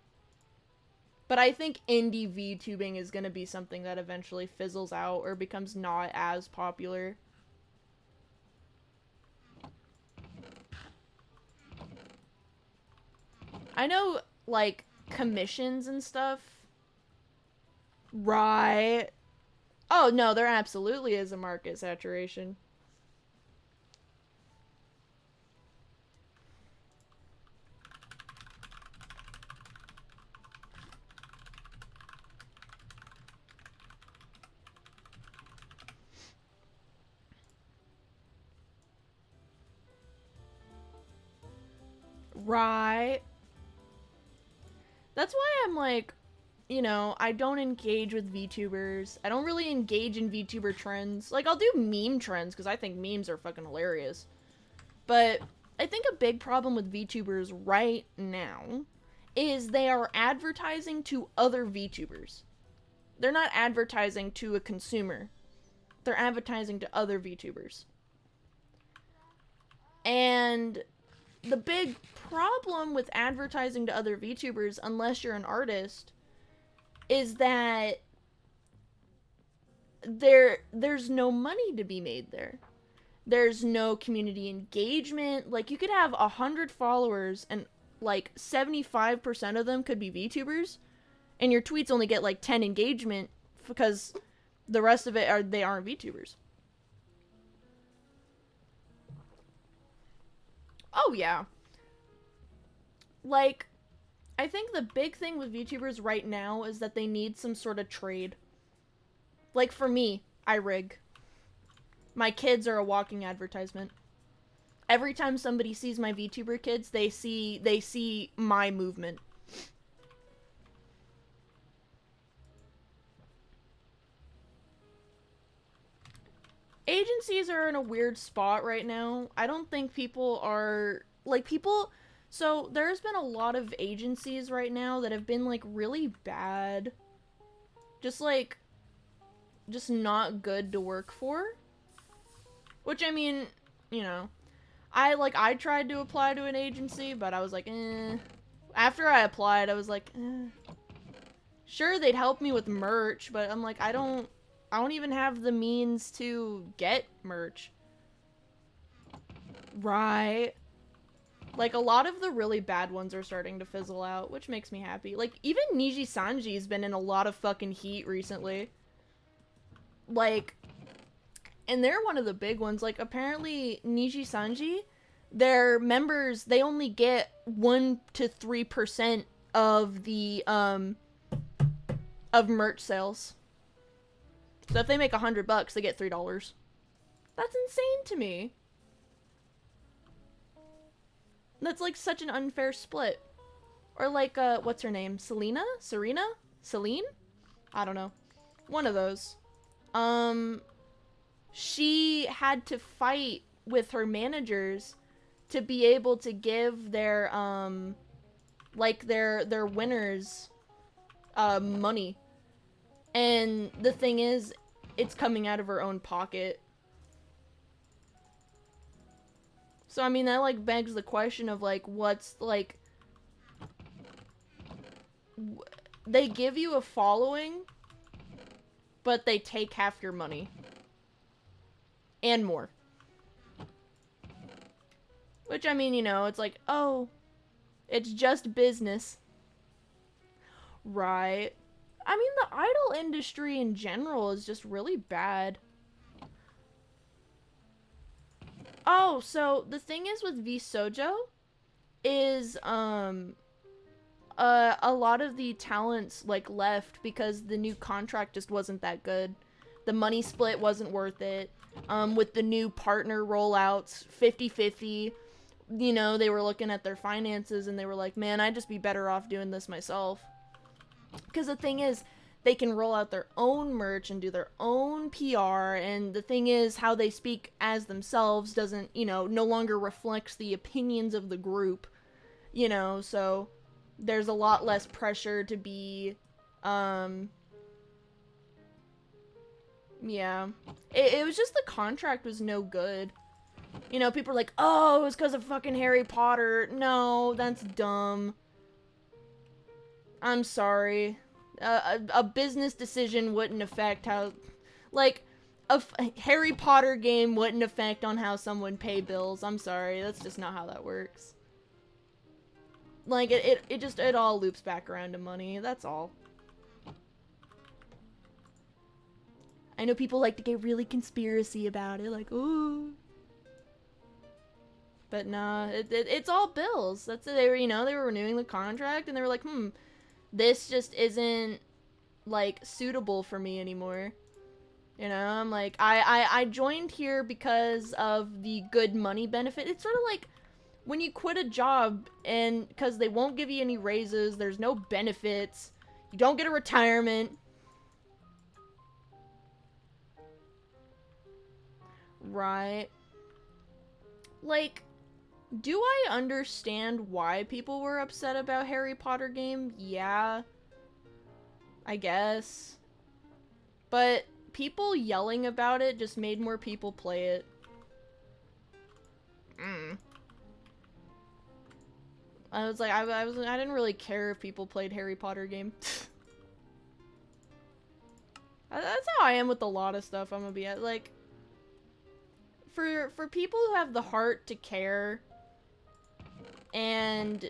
But I think indie VTubing is gonna be something that eventually fizzles out or becomes not as popular. I know, like, commissions and stuff. Right. Oh, no, there absolutely is a market saturation. Right. That's why I'm like, you know, I don't engage with VTubers. I don't really engage in VTuber trends. Like, I'll do meme trends because I think memes are fucking hilarious. But I think a big problem with VTubers right now is they are advertising to other VTubers. They're not advertising to a consumer. They're advertising to other VTubers. And the big problem with advertising to other VTubers, unless you're an artist, is that there's no money to be made there. There's no community engagement. Like, you could have 100 followers and like 75% of them could be VTubers, and your tweets only get like 10 engagement because the rest of it they aren't VTubers. Oh yeah. Like, I think the big thing with VTubers right now is that they need some sort of trade. Like, for me, I rig. My kids are a walking advertisement. Every time somebody sees my VTuber kids, they see my movement. agencies are in a weird spot right now. I don't think people are, like, people, so there's been a lot of agencies right now that have been, like, really bad. Just, like, just not good to work for. Which, I mean, you know, I tried to apply to an agency, but I was like, eh. After I applied, I was like, eh. Sure, they'd help me with merch, but I'm like, I don't even have the means to get merch. Right. Like, a lot of the really bad ones are starting to fizzle out, which makes me happy. Like, even Niji Sanji's been in a lot of fucking heat recently. Like, and they're one of the big ones. Like, apparently, Niji Sanji, their members, they only get 1 to 3% of the, of merch sales. So if they make $100, they get $3. That's insane to me. That's like such an unfair split. Or like, what's her name? Selena? Serena? Celine? I don't know. One of those. She had to fight with her managers to be able to give their, like, their winners, money. And the thing is, it's coming out of her own pocket. So, I mean, that, like, begs the question of, like, what's, like... They give you a following, but they take half your money. And more. Which, I mean, you know, it's like, oh, it's just business. Right. I mean, the idol industry in general is just really bad. Oh, so the thing is with VSOJO is, a lot of the talents, like, left because the new contract just wasn't that good. The money split wasn't worth it. With the new partner rollouts, 50-50, you know, they were looking at their finances and they were like, man, I'd just be better off doing this myself. Because the thing is, they can roll out their own merch and do their own PR, and the thing is, how they speak as themselves doesn't, you know, no longer reflects the opinions of the group, you know, so there's a lot less pressure to be, yeah. It was just the contract was no good. You know, people are like, oh, it was because of fucking Harry Potter. No, that's dumb. I'm sorry. A business decision wouldn't affect how, like, a Harry Potter game wouldn't affect on how someone pay bills. I'm sorry, that's just not how that works. Like, it all loops back around to money, that's all. I know people like to get really conspiracy about it, like, ooh. But nah, it's all bills. That's it. They were, you know, they were renewing the contract, and they were like, this just isn't, like, suitable for me anymore. You know, I'm like, I joined here because of the good money benefit. It's sort of like when you quit a job and because they won't give you any raises, there's no benefits, you don't get a retirement. Right. Like, do I understand why people were upset about Harry Potter game? Yeah. I guess. But people yelling about it just made more people play it. I was like, I didn't really care if people played Harry Potter game. That's how I am with a lot of stuff, I'm gonna be at. Like, for people who have the heart to care and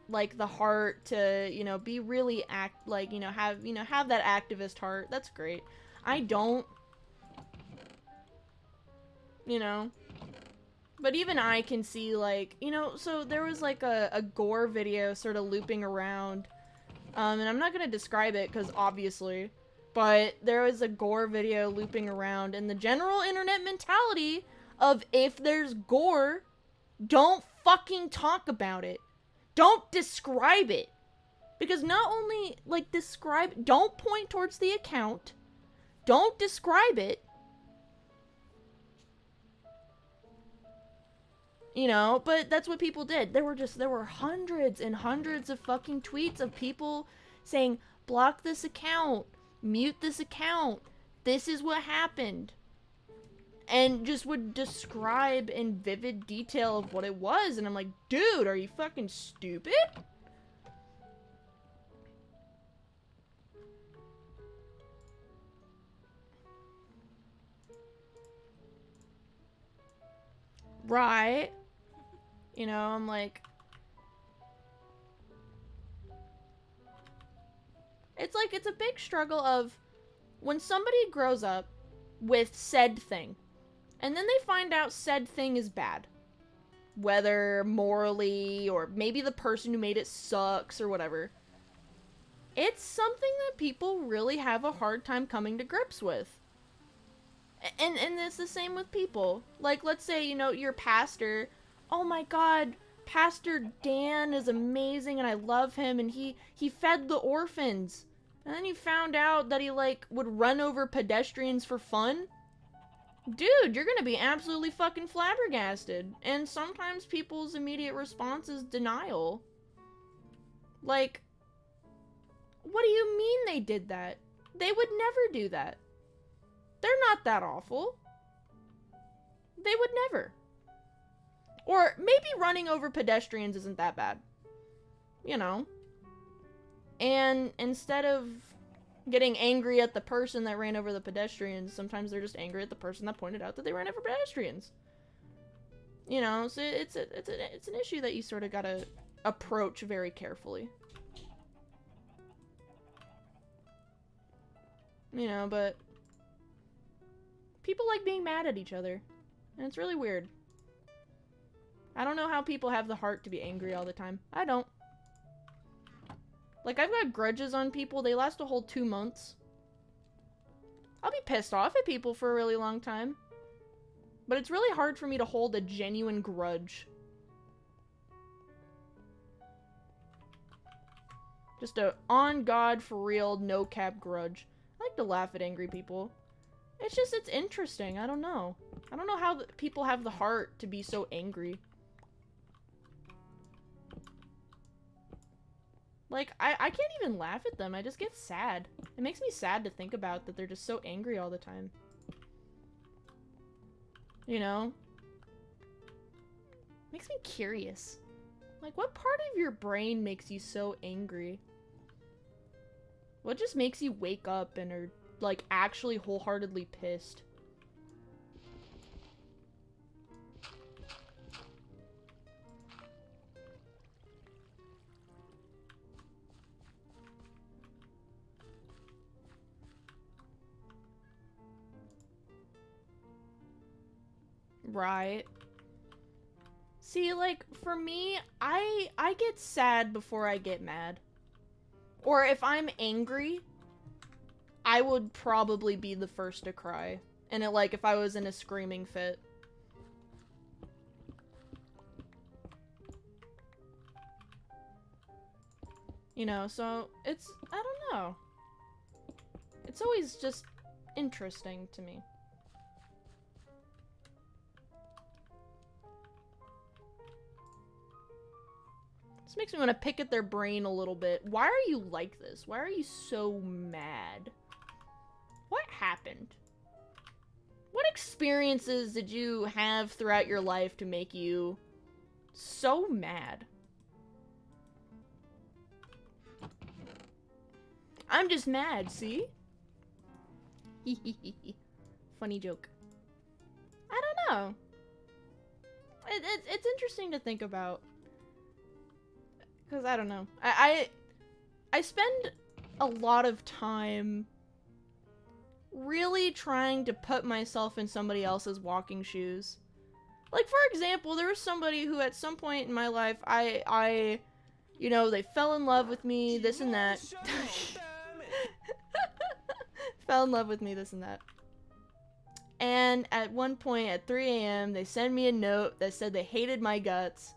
like the heart to, you know, be really have that activist heart, that's great. I don't, you know, but even I can see, like, you know, so there was like a gore video sort of looping around, and I'm not gonna describe it because obviously, but there was a gore video looping around, and the general internet mentality of if there's gore, don't fucking talk about it. Don't describe it. Because not only, like, don't point towards the account. Don't describe it. You know, but that's what people did. There were hundreds and hundreds of fucking tweets of people saying, block this account, mute this account, this is what happened. And just would describe in vivid detail of what it was. And I'm like, dude, are you fucking stupid? Right. You know, I'm like... It's a big struggle of when somebody grows up with said thing, and then they find out said thing is bad. Whether morally, or maybe the person who made it sucks, or whatever. It's something that people really have a hard time coming to grips with. And it's the same with people. Like, let's say, you know, your pastor, oh my god, Pastor Dan is amazing and I love him and he fed the orphans. And then you found out that he, like, would run over pedestrians for fun. Dude, you're gonna be absolutely fucking flabbergasted. And sometimes people's immediate response is denial. Like, what do you mean they did that? They would never do that. They're not that awful. They would never. Or maybe running over pedestrians isn't that bad. You know? And instead of getting angry at the person that ran over the pedestrians, sometimes they're just angry at the person that pointed out that they ran over pedestrians. You know, so it's an issue that you sort of gotta approach very carefully. You know, but people like being mad at each other, and it's really weird. I don't know how people have the heart to be angry all the time. I don't. Like, I've got grudges on people. They last a whole 2 months. I'll be pissed off at people for a really long time. But it's really hard for me to hold a genuine grudge. Just a on God, for real, no cap grudge. I like to laugh at angry people. It's just, it's interesting. I don't know. I don't know how people have the heart to be so angry. Like, I can't even laugh at them. I just get sad. It makes me sad to think about that they're just so angry all the time. You know? Makes me curious. Like, what part of your brain makes you so angry? What just makes you wake up and are, like, actually wholeheartedly pissed? Right. See, like, for me, I get sad before I get mad. Or if I'm angry, I would probably be the first to cry. And it, like, if I was in a screaming fit. You know, so it's, I don't know. It's always just interesting to me. This makes me want to pick at their brain a little bit. Why are you like this? Why are you so mad? What happened? What experiences did you have throughout your life to make you so mad? I'm just mad, see? Funny joke. I don't know. It's interesting to think about. Because, I don't know. I spend a lot of time really trying to put myself in somebody else's walking shoes. Like, for example, there was somebody who at some point in my life, you know, they fell in love with me, this and that. Fell in love with me, this and that. And at one point at 3 a.m., they sent me a note that said they hated my guts.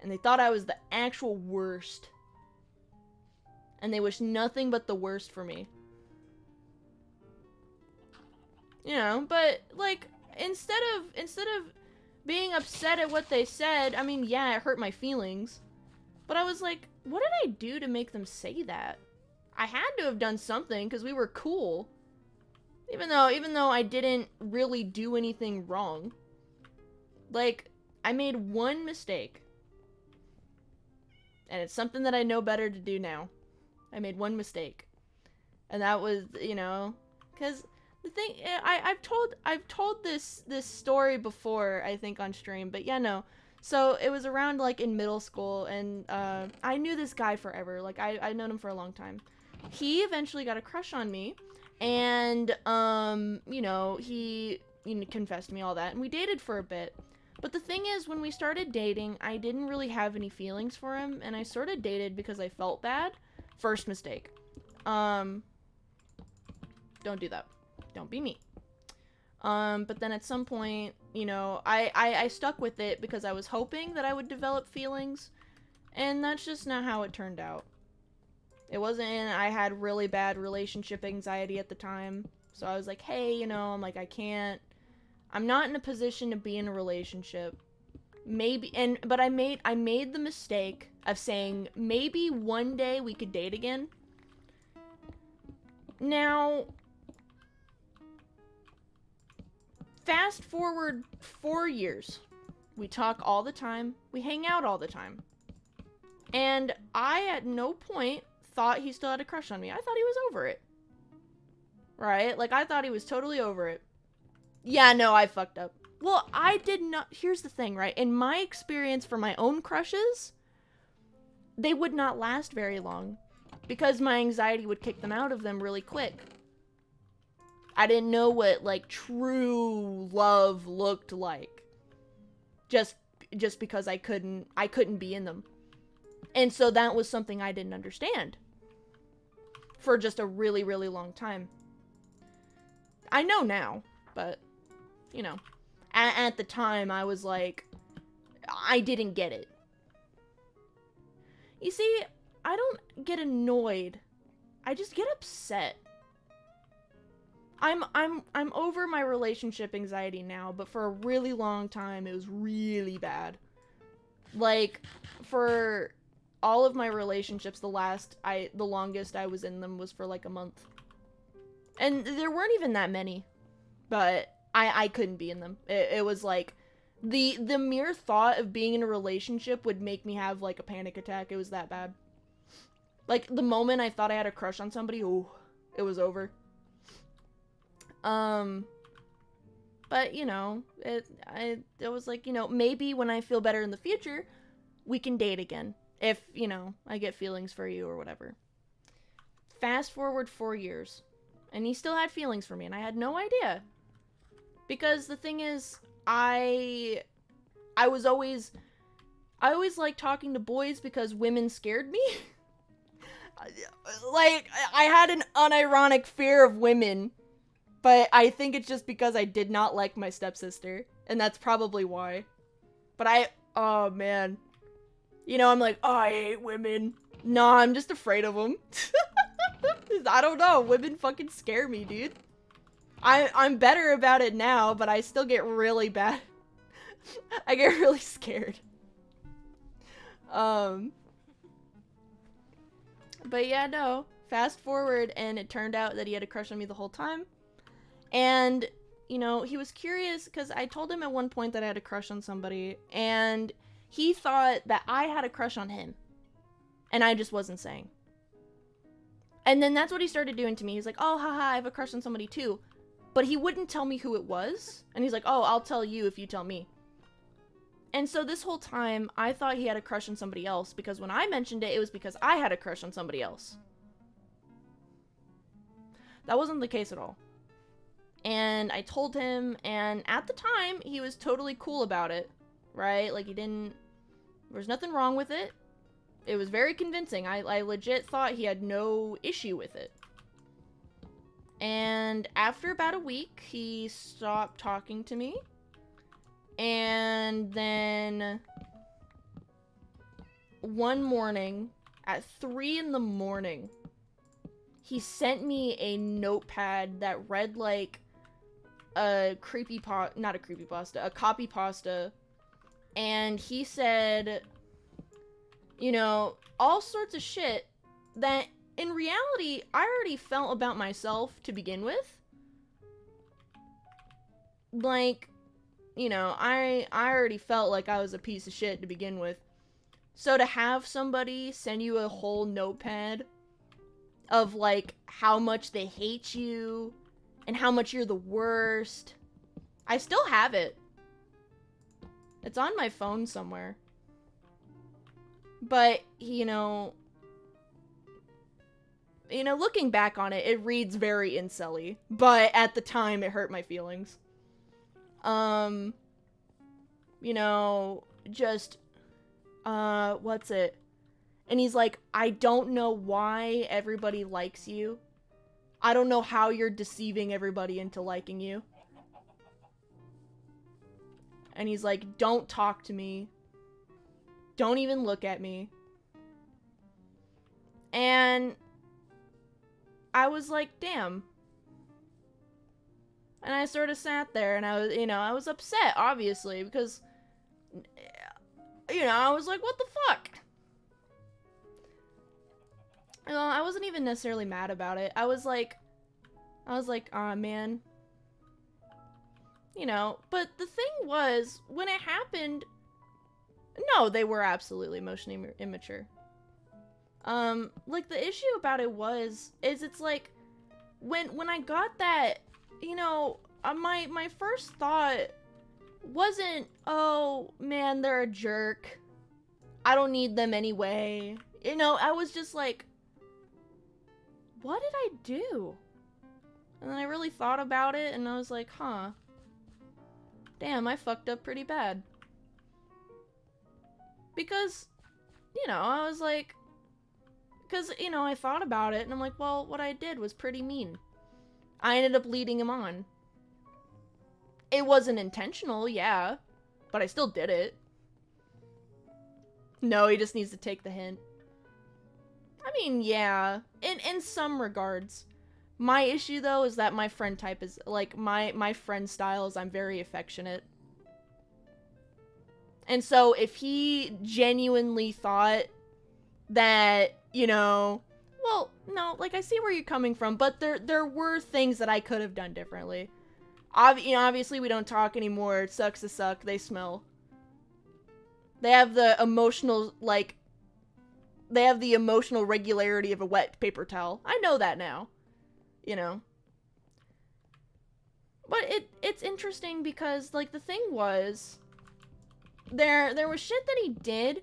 And they thought I was the actual worst. And they wished nothing but the worst for me. You know, but, like, instead of being upset at what they said, I mean, yeah, it hurt my feelings. But I was like, what did I do to make them say that? I had to have done something because we were cool. Even though I didn't really do anything wrong. Like, I made one mistake. And it's something that I know better to do now. I made one mistake. And that was, you know, because the thing, I've told this story before, I think, on stream, but yeah, no. So it was around, like, in middle school, and I knew this guy forever. Like, I'd known him for a long time. He eventually got a crush on me, and, you know, he confessed to me all that, and we dated for a bit. But the thing is, when we started dating, I didn't really have any feelings for him, and I sort of dated because I felt bad. First mistake. Don't do that. Don't be me. But then at some point, you know, I stuck with it because I was hoping that I would develop feelings, and that's just not how it turned out. It wasn't, I had really bad relationship anxiety at the time, so I was like, hey, you know, I'm like, I'm not in a position to be in a relationship. Maybe, but I made the mistake of saying, maybe one day we could date again. Now, fast forward 4 years. We talk all the time. We hang out all the time. And I, at no point, thought he still had a crush on me. I thought he was over it. Right? Like, I thought he was totally over it. Yeah, no, I fucked up. Well, I did not... Here's the thing, right? In my experience for my own crushes, they would not last very long. Because my anxiety would kick them out of them really quick. I didn't know what, like, true love looked like. Just because I couldn't be in them. And so that was something I didn't understand. For just a really, really long time. I know now, but, you know. At the time, I was like, I didn't get it. You see, I don't get annoyed. I just get upset. I'm over my relationship anxiety now, but for a really long time, it was really bad. Like, for all of my relationships, the longest I was in them was for like a month. And there weren't even that many, but I couldn't be in them. It was like, the mere thought of being in a relationship would make me have like a panic attack. It was that bad. Like, the moment I thought I had a crush on somebody, oh, it was over. But, you know, it was like, you know, maybe when I feel better in the future, we can date again. If, you know, I get feelings for you or whatever. Fast forward 4 years, and he still had feelings for me, and I had no idea. Because the thing is, I always liked talking to boys because women scared me. Like, I had an unironic fear of women. But I think it's just because I did not like my stepsister. And that's probably why. But oh man. You know, I'm like, oh, I hate women. Nah, I'm just afraid of them. I don't know. Women fucking scare me, dude. I'm better about it now, but I still get really bad. I get really scared. But yeah, no. Fast forward, and it turned out that he had a crush on me the whole time. And, you know, he was curious, because I told him at one point that I had a crush on somebody, and he thought that I had a crush on him. And I just wasn't saying. And then that's what he started doing to me. He's like, oh, haha, I have a crush on somebody too. But he wouldn't tell me who it was. And he's like, oh, I'll tell you if you tell me. And so this whole time, I thought he had a crush on somebody else, because when I mentioned it, it was because I had a crush on somebody else. That wasn't the case at all. And I told him, and at the time, he was totally cool about it, right? Like, there was nothing wrong with it. It was very convincing. I legit thought he had no issue with it. And after about a week, he stopped talking to me. And then one morning, at 3 in the morning, he sent me a notepad that read like a copy pasta, and he said, you know, all sorts of shit that in reality I already felt about myself to begin with. Like, you know, I already felt like I was a piece of shit to begin with. So to have somebody send you a whole notepad of, like, how much they hate you and how much you're the worst. I still have it. It's on my phone somewhere. But, you know, looking back on it, it reads very incel-y. But at the time, it hurt my feelings. You know, just, what's it? And he's like, I don't know why everybody likes you. I don't know how you're deceiving everybody into liking you. And he's like, don't talk to me. Don't even look at me. And I was like, damn. And I sort of sat there and I was, you know, I was upset, obviously, because, you know, I was like, what the fuck? You know, I wasn't even necessarily mad about it. I was like, aw, man. You know, but the thing was, when it happened, no, they were absolutely emotionally immature. Like, the issue about it is it's like, when I got that, you know, my first thought wasn't, oh, man, they're a jerk. I don't need them anyway. You know, I was just like, what did I do? And then I really thought about it, and I was like, huh. Damn, I fucked up pretty bad. Because, you know, I was like, because, you know, I thought about it, and I'm like, well, what I did was pretty mean. I ended up leading him on. It wasn't intentional, yeah, but I still did it. No, he just needs to take the hint. I mean, yeah, in some regards. My issue, though, is that my friend type is, like, my friend style is I'm very affectionate. And so, if he genuinely thought that, you know, well, no, like, I see where you're coming from, but there were things that I could have done differently. You know, obviously, we don't talk anymore. It sucks to suck. They smell. They have the emotional, like, they have the emotional regularity of a wet paper towel. I know that now. You know. But it's interesting because, like, the thing was, there was shit that he did,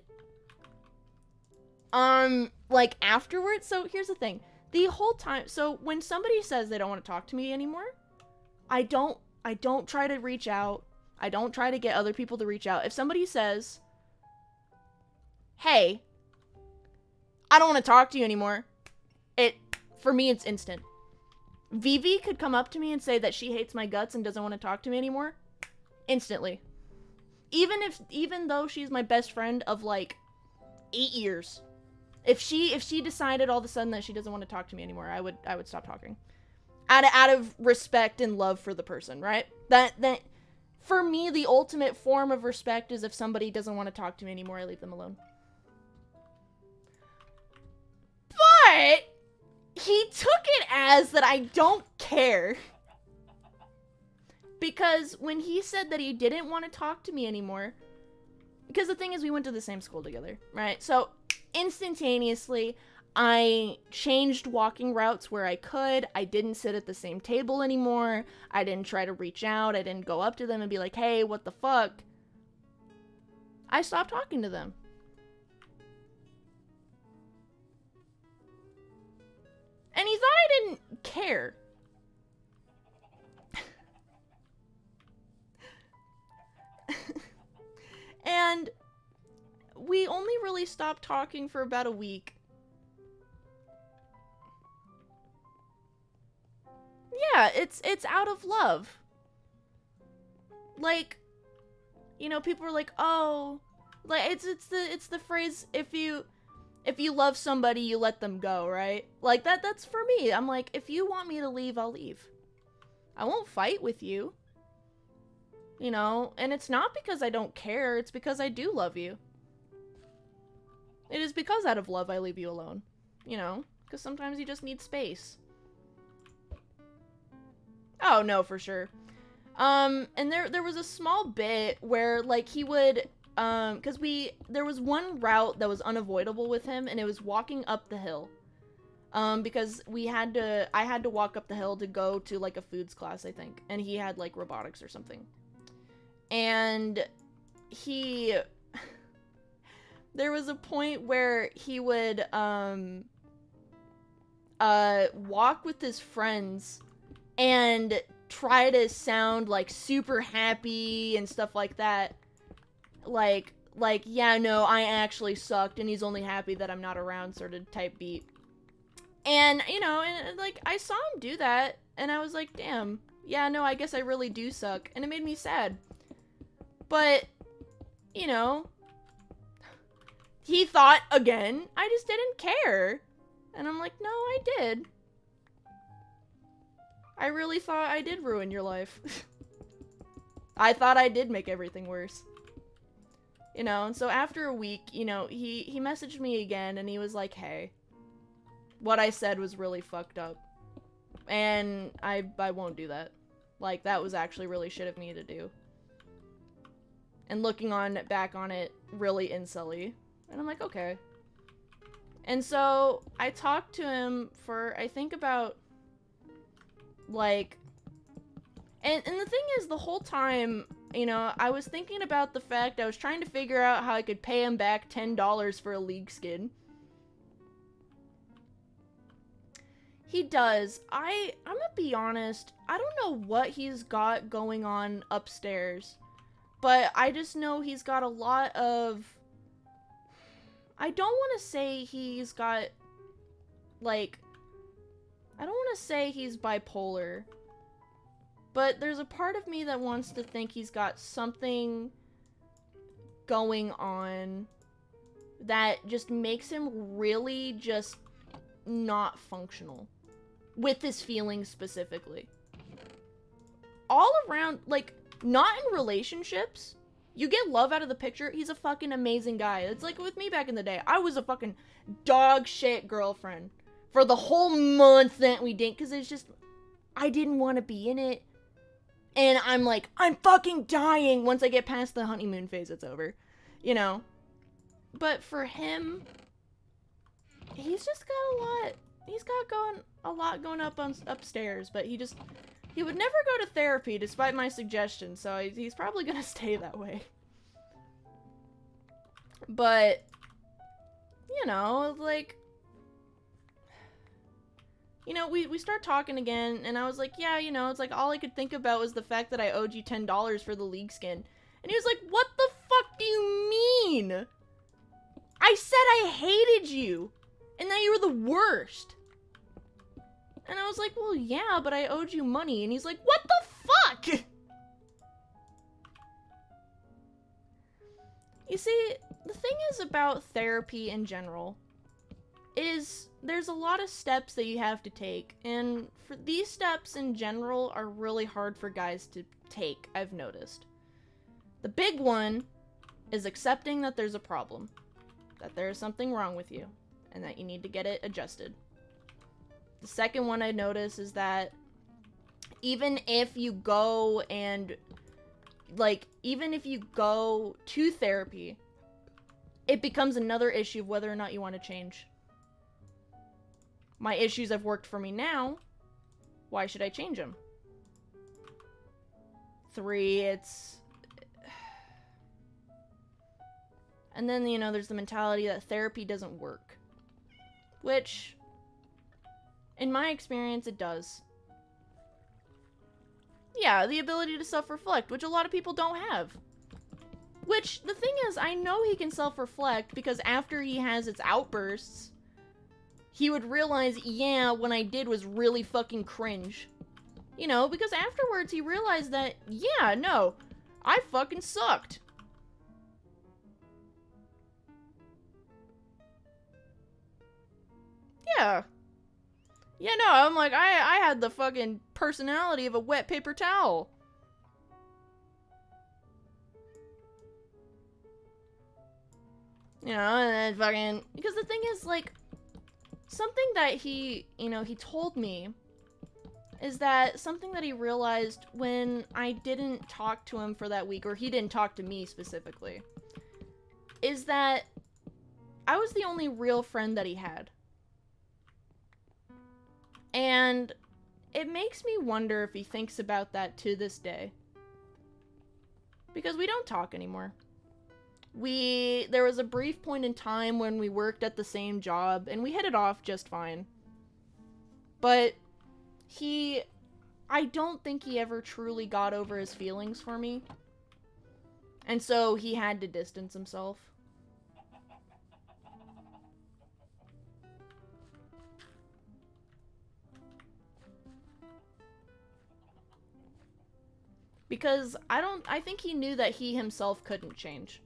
like, afterwards. So, here's the thing. The whole time, so, when somebody says they don't want to talk to me anymore, I don't try to reach out. I don't try to get other people to reach out. If somebody says, hey, I don't want to talk to you anymore, for me, it's instant. Vivi could come up to me and say that she hates my guts and doesn't want to talk to me anymore. Instantly. Even though she's my best friend of, like, 8 years. If she decided all of a sudden that she doesn't want to talk to me anymore, I would stop talking. Out of respect and love for the person, right? That for me, the ultimate form of respect is if somebody doesn't want to talk to me anymore, I leave them alone. But he took it as that I don't care. Because when he said that he didn't want to talk to me anymore, because the thing is, we went to the same school together, right? So, instantaneously, I changed walking routes where I could. I didn't sit at the same table anymore. I didn't try to reach out. I didn't go up to them and be like, hey, what the fuck? I stopped talking to them. And he thought I didn't care. And we only really stopped talking for about a week. Yeah, it's out of love. Like, you know, people are like, oh, like it's the phrase, if you love somebody, you let them go, right? Like that's for me. I'm like, if you want me to leave, I'll leave. I won't fight with you. You know? And it's not because I don't care, it's because I do love you. It is because out of love I leave you alone. You know? Because sometimes you just need space. Oh, no, for sure. And there was a small bit where, like, he would, because there was one route that was unavoidable with him, and it was walking up the hill. Because I had to walk up the hill to go to, like, a foods class, I think. And he had, like, robotics or something. And there was a point where he would, walk with his friends and try to sound, like, super happy and stuff like that. Like, yeah, no, I actually sucked, and he's only happy that I'm not around sort of type beat. And, you know, and, like, I saw him do that, and I was like, damn, yeah, no, I guess I really do suck, and it made me sad. But, you know, he thought, again, I just didn't care. And I'm like, no, I did. I really thought I did ruin your life. I thought I did make everything worse. You know, and so after a week, you know, he messaged me again, and he was like, hey, what I said was really fucked up. And I won't do that. Like, that was actually really shit of me to do. And looking back on it, really incelly. And I'm like, okay. And so, I talked to him for, I think about, like, and the thing is, the whole time, you know, I was thinking about the fact I was trying to figure out how I could pay him back $10 for a League skin. He does. I'm gonna be honest, I don't know what he's got going on upstairs, but I just know he's got a lot of, I don't want to say he's got, like, I don't want to say he's bipolar, but there's a part of me that wants to think he's got something going on that just makes him really just not functional. With his feelings specifically. All around, like, not in relationships. You get love out of the picture, he's a fucking amazing guy. It's like with me back in the day. I was a fucking dog shit girlfriend for the whole month that we didn't, because it's just, I didn't want to be in it. And I'm like, I'm fucking dying once I get past the honeymoon phase, it's over. You know? But for him, he's just got a lot going up upstairs, but he would never go to therapy despite my suggestion, so he's probably gonna stay that way. But, you know, like, you know, we start talking again, and I was like, yeah, you know, it's like all I could think about was the fact that I owed you $10 for the League skin. And he was like, what the fuck do you mean? I said I hated you, and that you were the worst. And I was like, well, yeah, but I owed you money. And he's like, what the fuck? You see, the thing is about therapy in general is there's a lot of steps that you have to take. And for these steps in general are really hard for guys to take, I've noticed. The big one is accepting that there's a problem. That there's something wrong with you. And that you need to get it adjusted. The second one I notice is that even if you go and, like, even if you go to therapy, it becomes another issue of whether or not you want to change. My issues have worked for me now. Why should I change them? 3, it's... And then, you know, there's the mentality that therapy doesn't work. Which... in my experience, it does. Yeah, the ability to self-reflect, which a lot of people don't have. Which, the thing is, I know he can self-reflect because after he has its outbursts, he would realize, yeah, what I did was really fucking cringe. You know, because afterwards he realized that, yeah, no, I fucking sucked. Yeah. Yeah, no, I'm like, I had the fucking personality of a wet paper towel. You know, and then fucking, because the thing is, like, something that he, you know, he told me is that something that he realized when I didn't talk to him for that week, or he didn't talk to me specifically, is that I was the only real friend that he had. And it makes me wonder if he thinks about that to this day. Because we don't talk anymore. There was a brief point in time when we worked at the same job, and we hit it off just fine. But I don't think he ever truly got over his feelings for me. And so he had to distance himself. Because I think he knew that he himself couldn't change.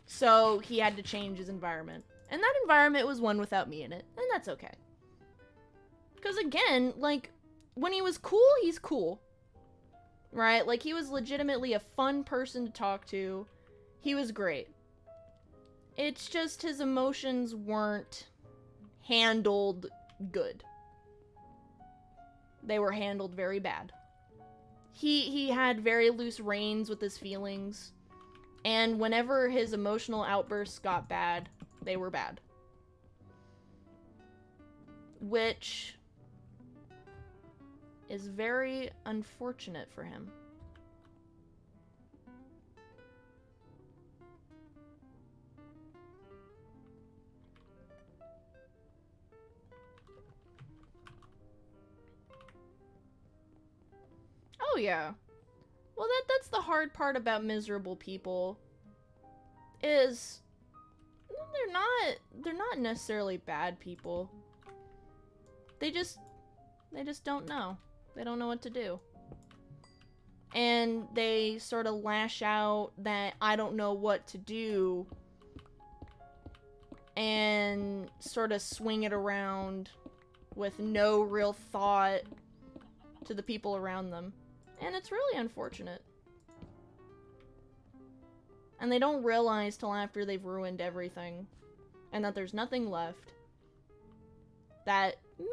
So he had to change his environment. And that environment was one without me in it. And that's okay. Because again, like, when he was cool, he's cool. Right? Like, he was legitimately a fun person to talk to. He was great. It's just his emotions weren't handled good. They were handled very bad. He had very loose reins with his feelings. And whenever his emotional outbursts got bad, they were bad. Which is very unfortunate for him. Oh yeah. Well, that's the hard part about miserable people. Is they're not necessarily bad people. They just don't know. They don't know what to do. And they sort of lash out that I don't know what to do and sort of swing it around with no real thought to the people around them. And it's really unfortunate. And they don't realize till after they've ruined everything and that there's nothing left, that maybe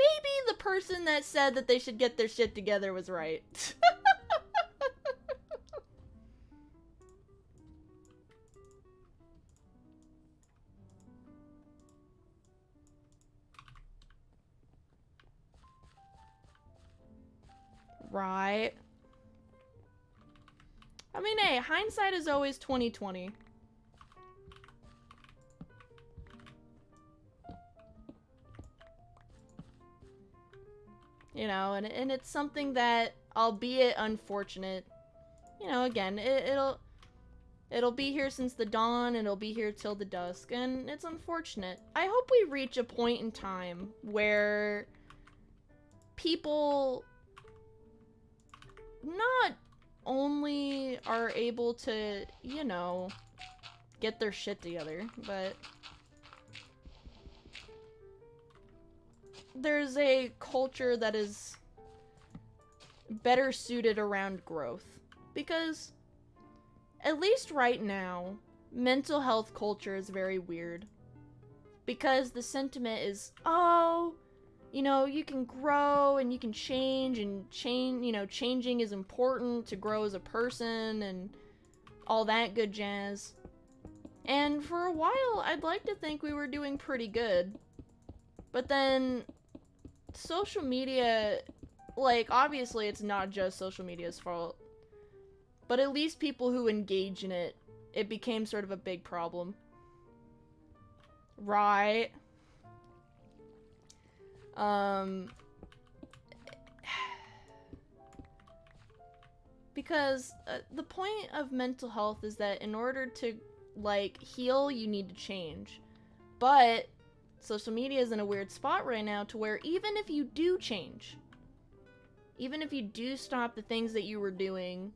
the person that said that they should get their shit together was right. Right. I mean, hey, hindsight is always 20/20. You know, and it's something that, albeit unfortunate, you know, again, it'll be here since the dawn, and it'll be here till the dusk, and it's unfortunate. I hope we reach a point in time where people not only are able to, you know, get their shit together, but there's a culture that is better suited around growth. Because, at least right now, mental health culture is very weird. Because the sentiment is, oh, you know, you can grow and you can change, and you know, changing is important to grow as a person and all that good jazz. And for a while, I'd like to think we were doing pretty good. But then social media, like, obviously it's not just social media's fault, but at least people who engage in it, it became sort of a big problem. Right. Because the point of mental health is that in order to, like, heal, you need to change. But social media is in a weird spot right now to where even if you do change, even if you do stop the things that you were doing,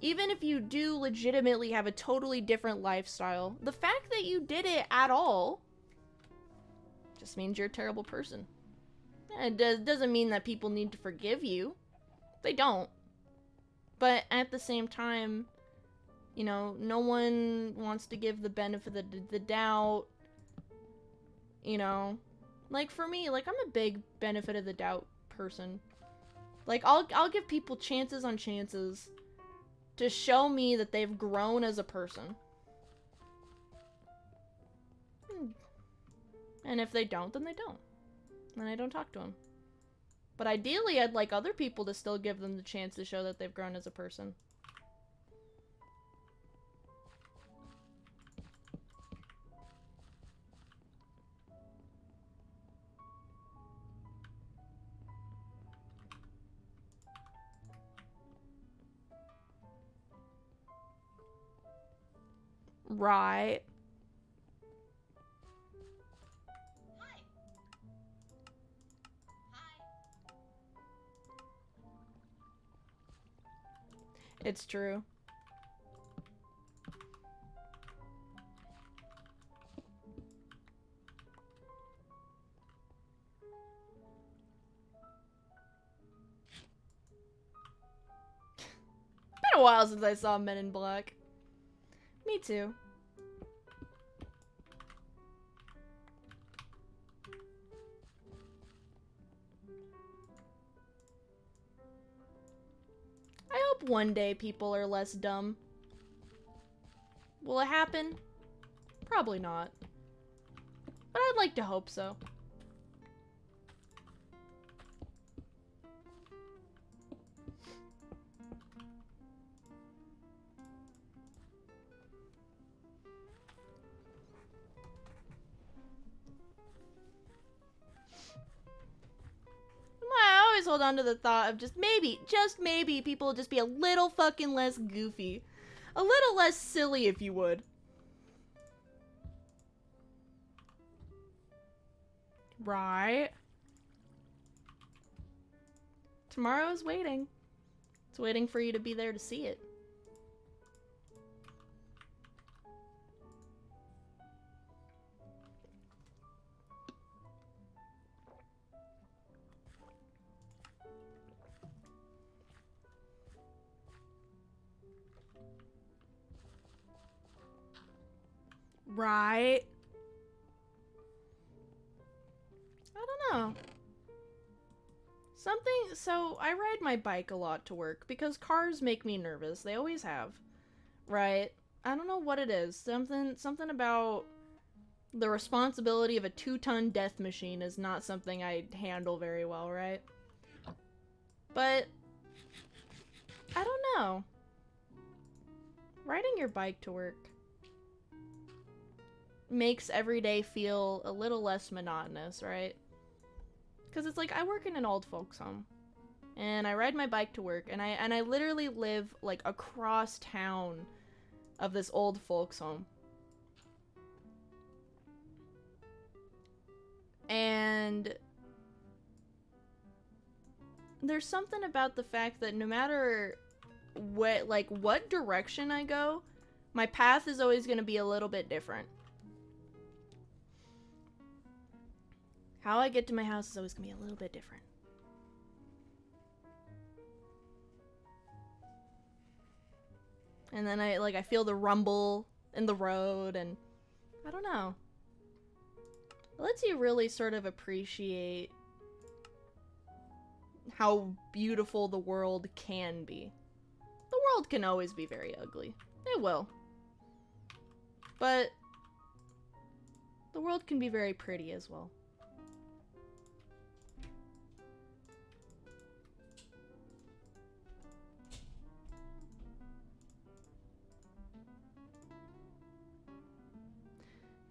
even if you do legitimately have a totally different lifestyle, the fact that you did it at all just means you're a terrible person. It doesn't mean that people need to forgive you. They don't. But at the same time, you know, no one wants to give the benefit of the doubt You know? Like, for me, like, I'm a big benefit of the doubt person. Like, I'll give people chances on chances to show me that they've grown as a person. And if they don't, then they don't. Then I don't talk to them. But ideally, I'd like other people to still give them the chance to show that they've grown as a person. Right. Hi. Hi. It's true. Been a while since I saw Men in Black. Me too. I hope one day people are less dumb. Will it happen? Probably not. But I'd like to hope so. I always hold on to the thought of just maybe, people will just be a little fucking less goofy. A little less silly, if you would. Right. Tomorrow's waiting. It's waiting for you to be there to see it. Right. I don't know. So I ride my bike a lot to work because cars make me nervous. They always have. Right? I don't know what it is. Something about the responsibility of a 2-ton death machine is not something I handle very well, right? But I don't know. Riding your bike to work makes every day feel a little less monotonous, right? Because it's like, I work in an old folks home, and I ride my bike to work, and I literally live, like, across town of this old folks home. And there's something about the fact that no matter what direction I go, my path is always going to be a little bit different. How I get to my house is always going to be a little bit different. And then I feel the rumble in the road, and I don't know. It lets you really sort of appreciate how beautiful the world can be. The world can always be very ugly. It will. But the world can be very pretty as well.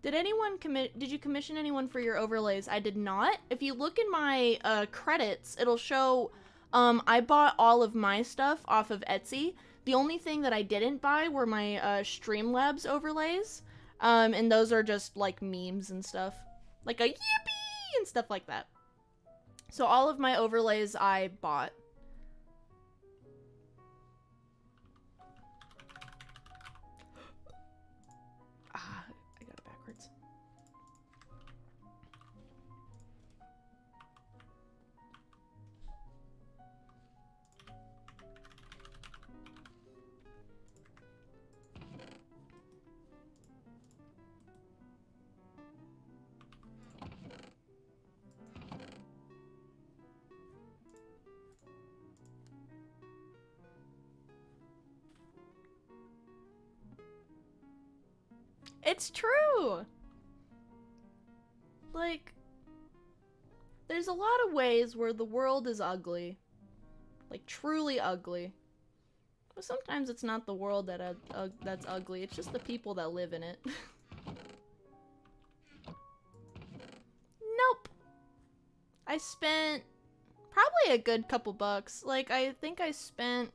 Did you commission anyone for your overlays? I did not. If you look in my credits, it'll show I bought all of my stuff off of Etsy. The only thing that I didn't buy were my Streamlabs overlays. And those are just like memes and stuff. Like a yippee and stuff like that. So all of my overlays I bought. I got it backwards. It's true. Like, there's a lot of ways where the world is ugly. Like, truly ugly. But sometimes it's not the world that's ugly, it's just the people that live in it. Nope. I spent probably a good couple bucks. Like, I think I spent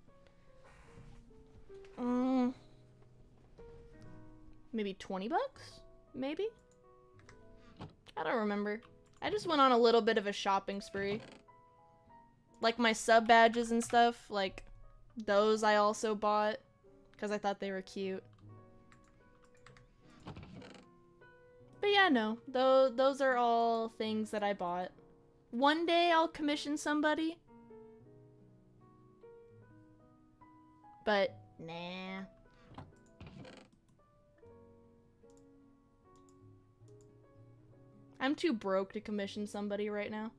maybe 20 bucks? Maybe? I don't remember. I just went on a little bit of a shopping spree. Like my sub badges and stuff, like those I also bought because I thought they were cute. But yeah, no, those are all things that I bought. One day I'll commission somebody. But nah. I'm too broke to commission somebody right now.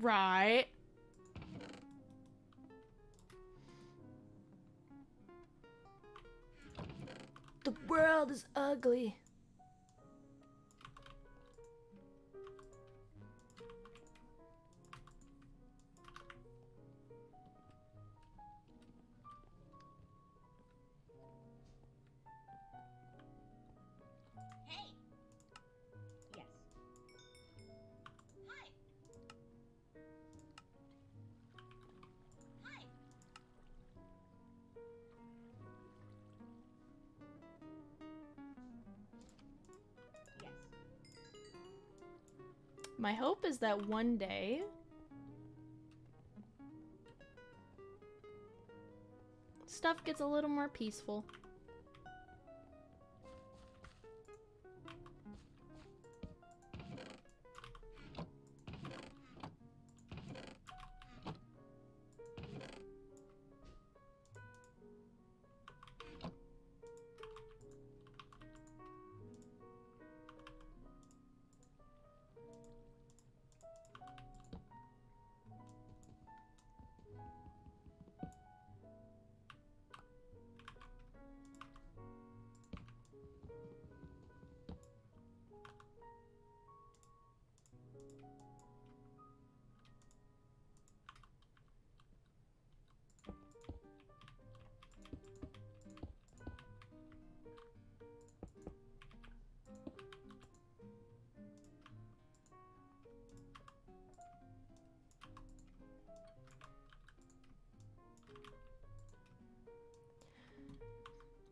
Right. The world is ugly. Hey. Yes. Hi. Hi. Yes. My hope is that one day stuff gets a little more peaceful.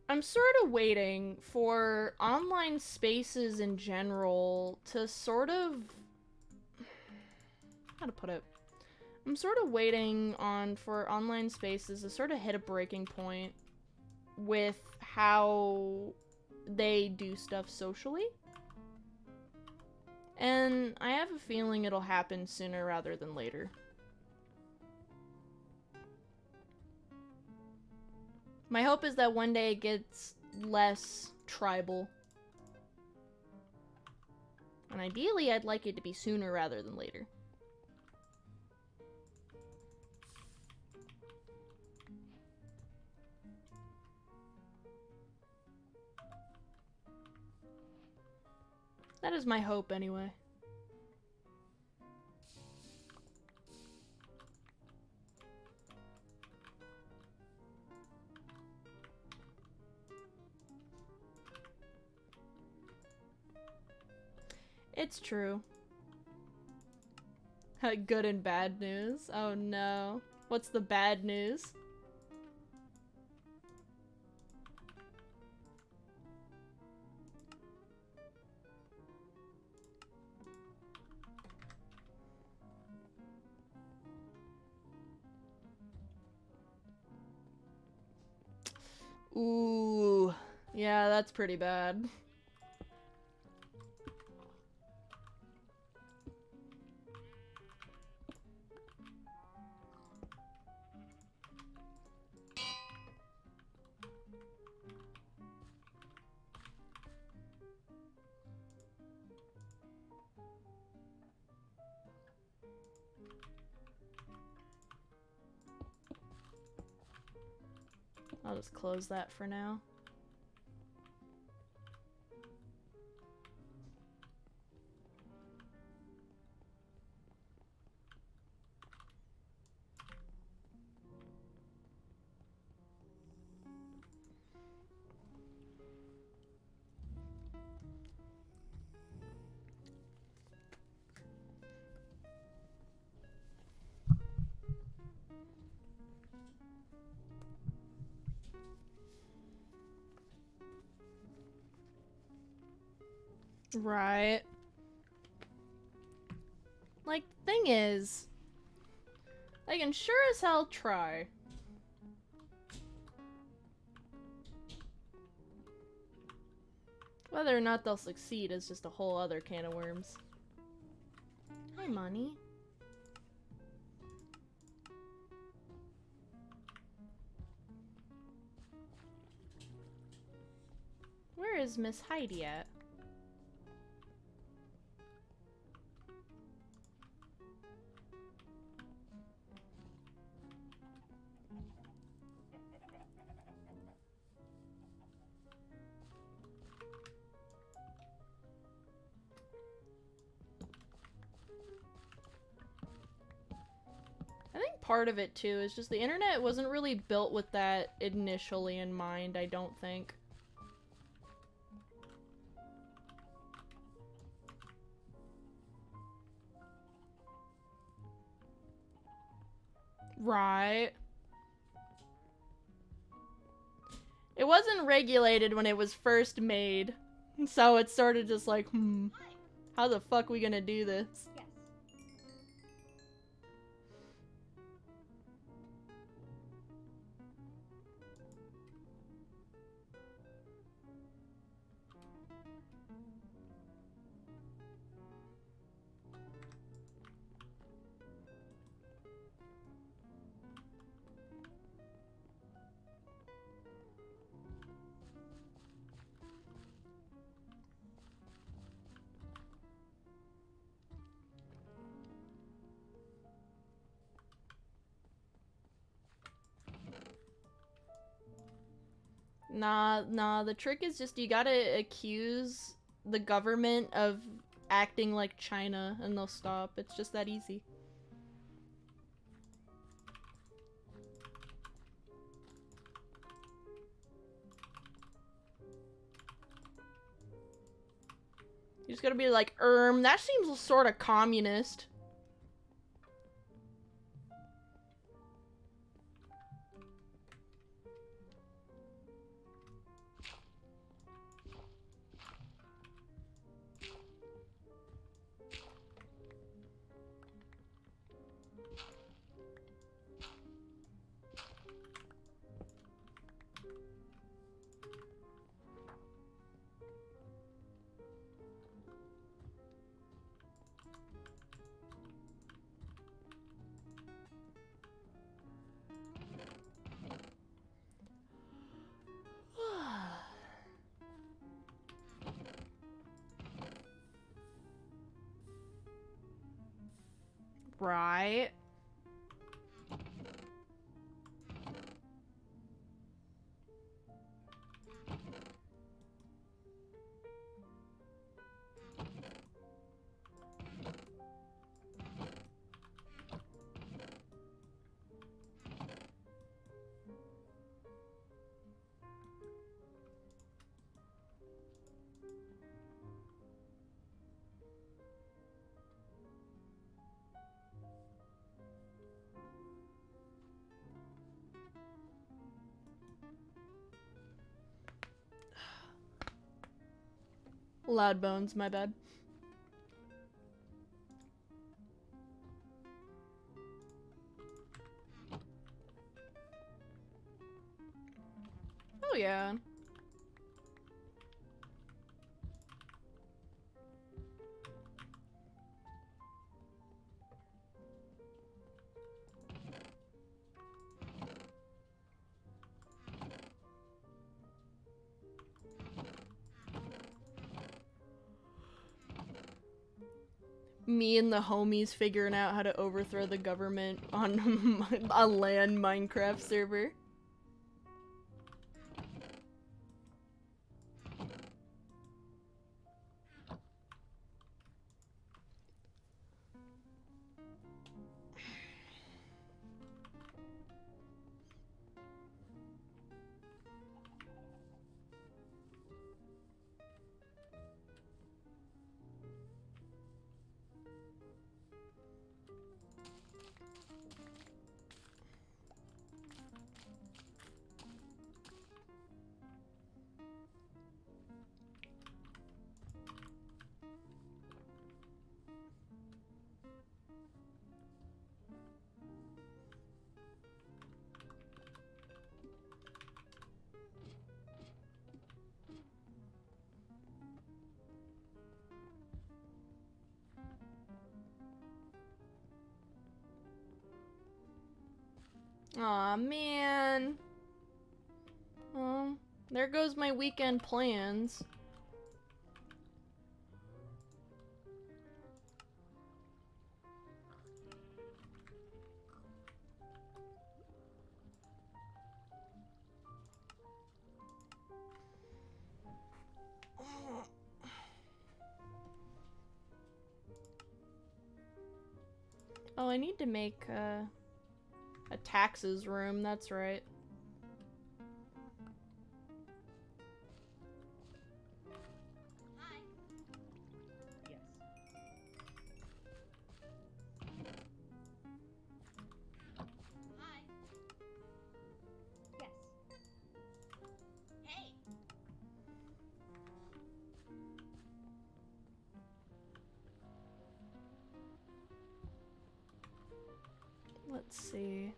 I'm sort of waiting for online spaces in general to sort of... how to put it? I'm sort of waiting for online spaces to sort of hit a breaking point with how they do stuff socially. And I have a feeling it'll happen sooner rather than later. My hope is that one day it gets less tribal. And ideally, I'd like it to be sooner rather than later. That is my hope, anyway. It's true. Good and bad news? Oh no. What's the bad news? Ooh. Yeah, that's pretty bad. I'll just close that for now. Right. Like, thing is, I can sure as hell try. Whether or not they'll succeed is just a whole other can of worms. Hi, Money. Where is Miss Heidi at? I think part of it too is just the internet wasn't really built with that initially in mind, I don't think. Right. It wasn't regulated when it was first made, so it's sort of just like, how the fuck we gonna do this? Yes. Nah, the trick is just you gotta accuse the government of acting like China and they'll stop. It's just that easy. You just gotta be like, that seems sort of communist. Right. Loud bones, my bad. Oh yeah. Me and the homies figuring out how to overthrow the government on a LAN Minecraft server. Aw, man. There goes my weekend plans. Oh, I need to make a taxes room, that's right. Hi. Yes. Hi. Yes. Hey. Let's see.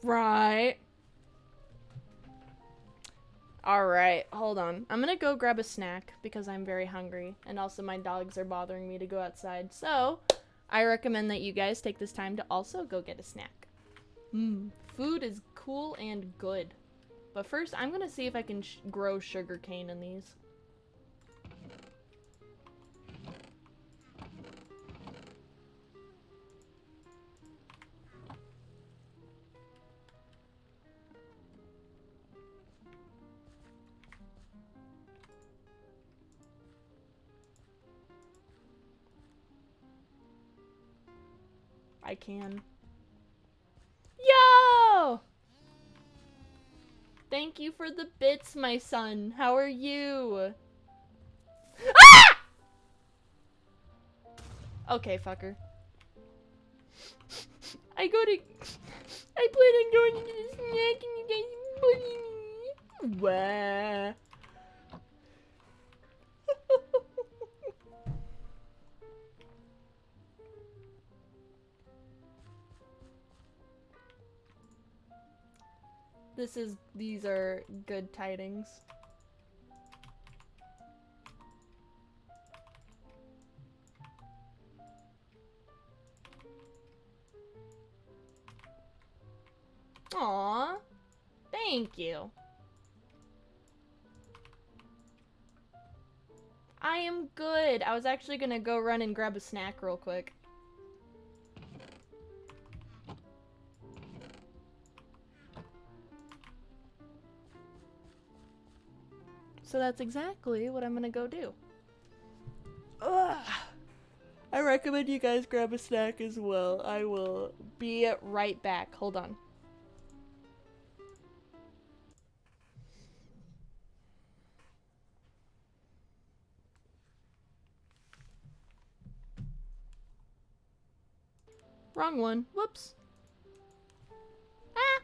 Right. Alright, hold on. I'm gonna go grab a snack because I'm very hungry, and also my dogs are bothering me to go outside. So, I recommend that you guys take this time to also go get a snack. Food is cool and good. But first, I'm gonna see if I can grow sugarcane in these. I can. Yo! Thank you for the bits, my son. How are you? Ah! Okay, fucker. I plan on going into the snack and you guys bully me. Wah. These are good tidings. Aw, thank you. I am good. I was actually gonna go run and grab a snack real quick. So that's exactly what I'm gonna go do. Ugh. I recommend you guys grab a snack as well. I will be right back. Hold on. Wrong one. Whoops. Ah!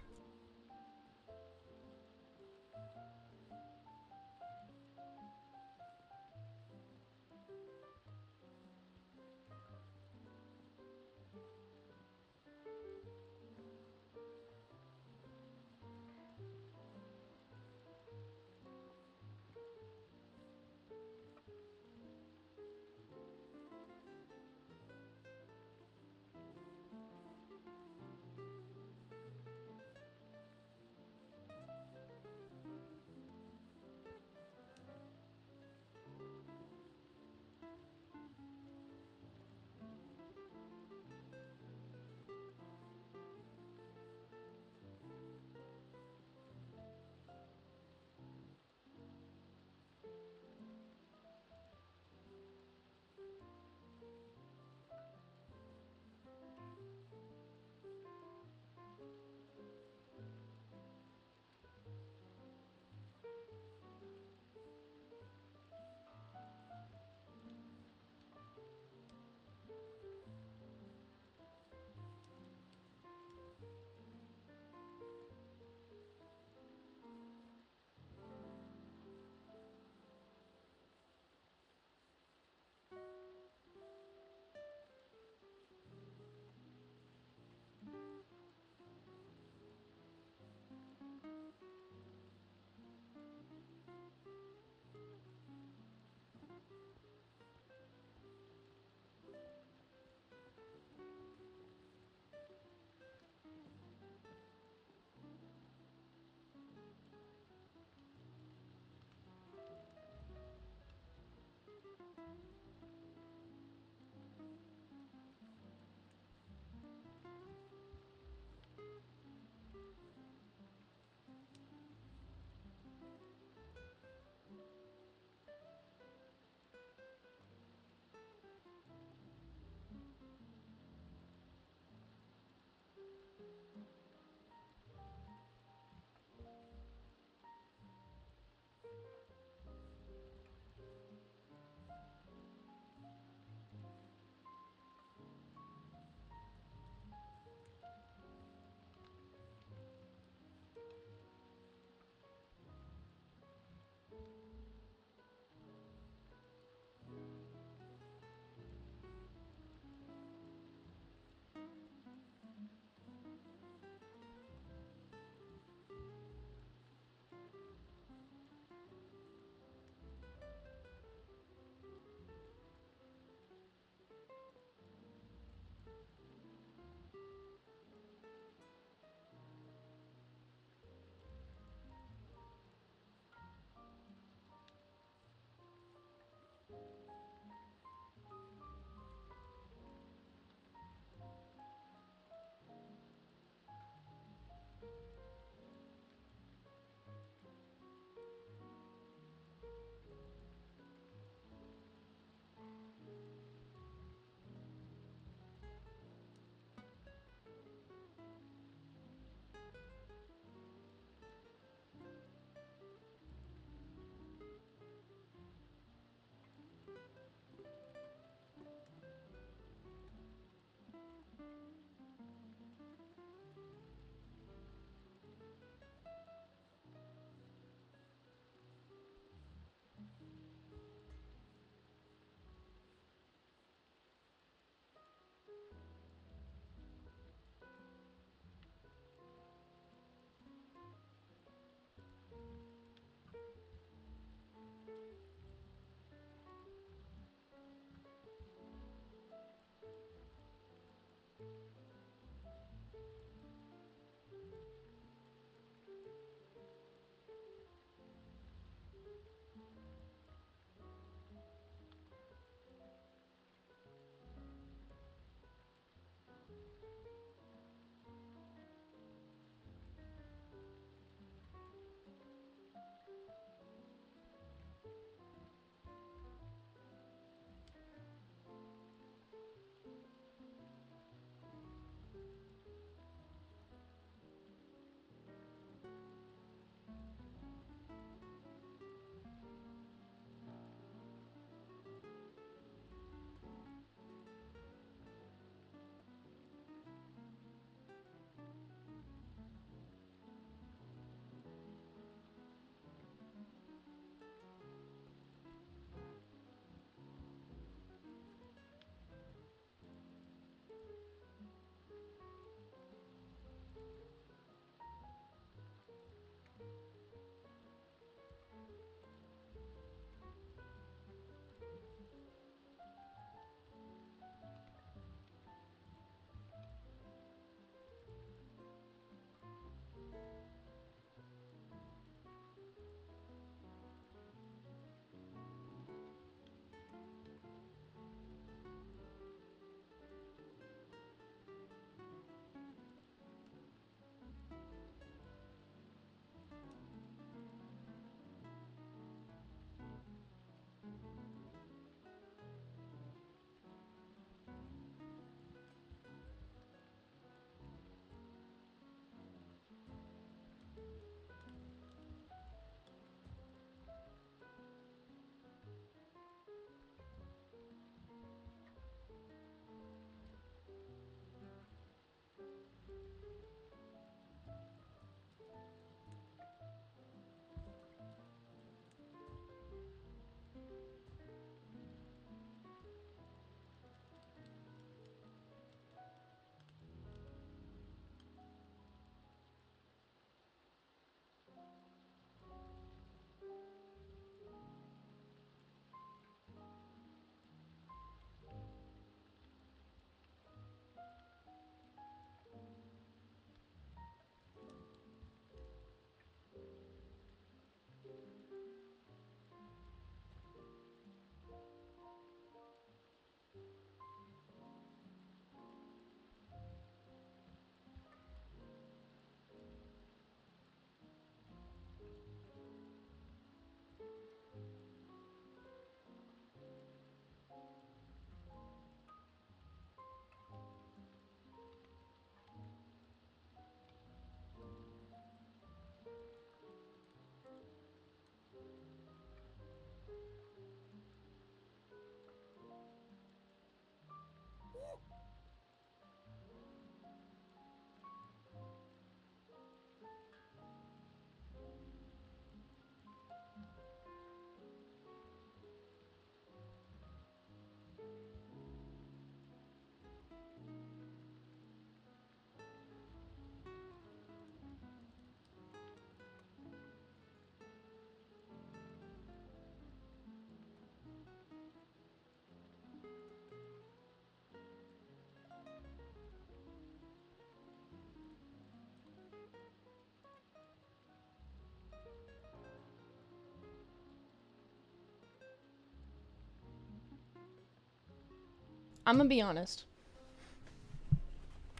I'm gonna be honest.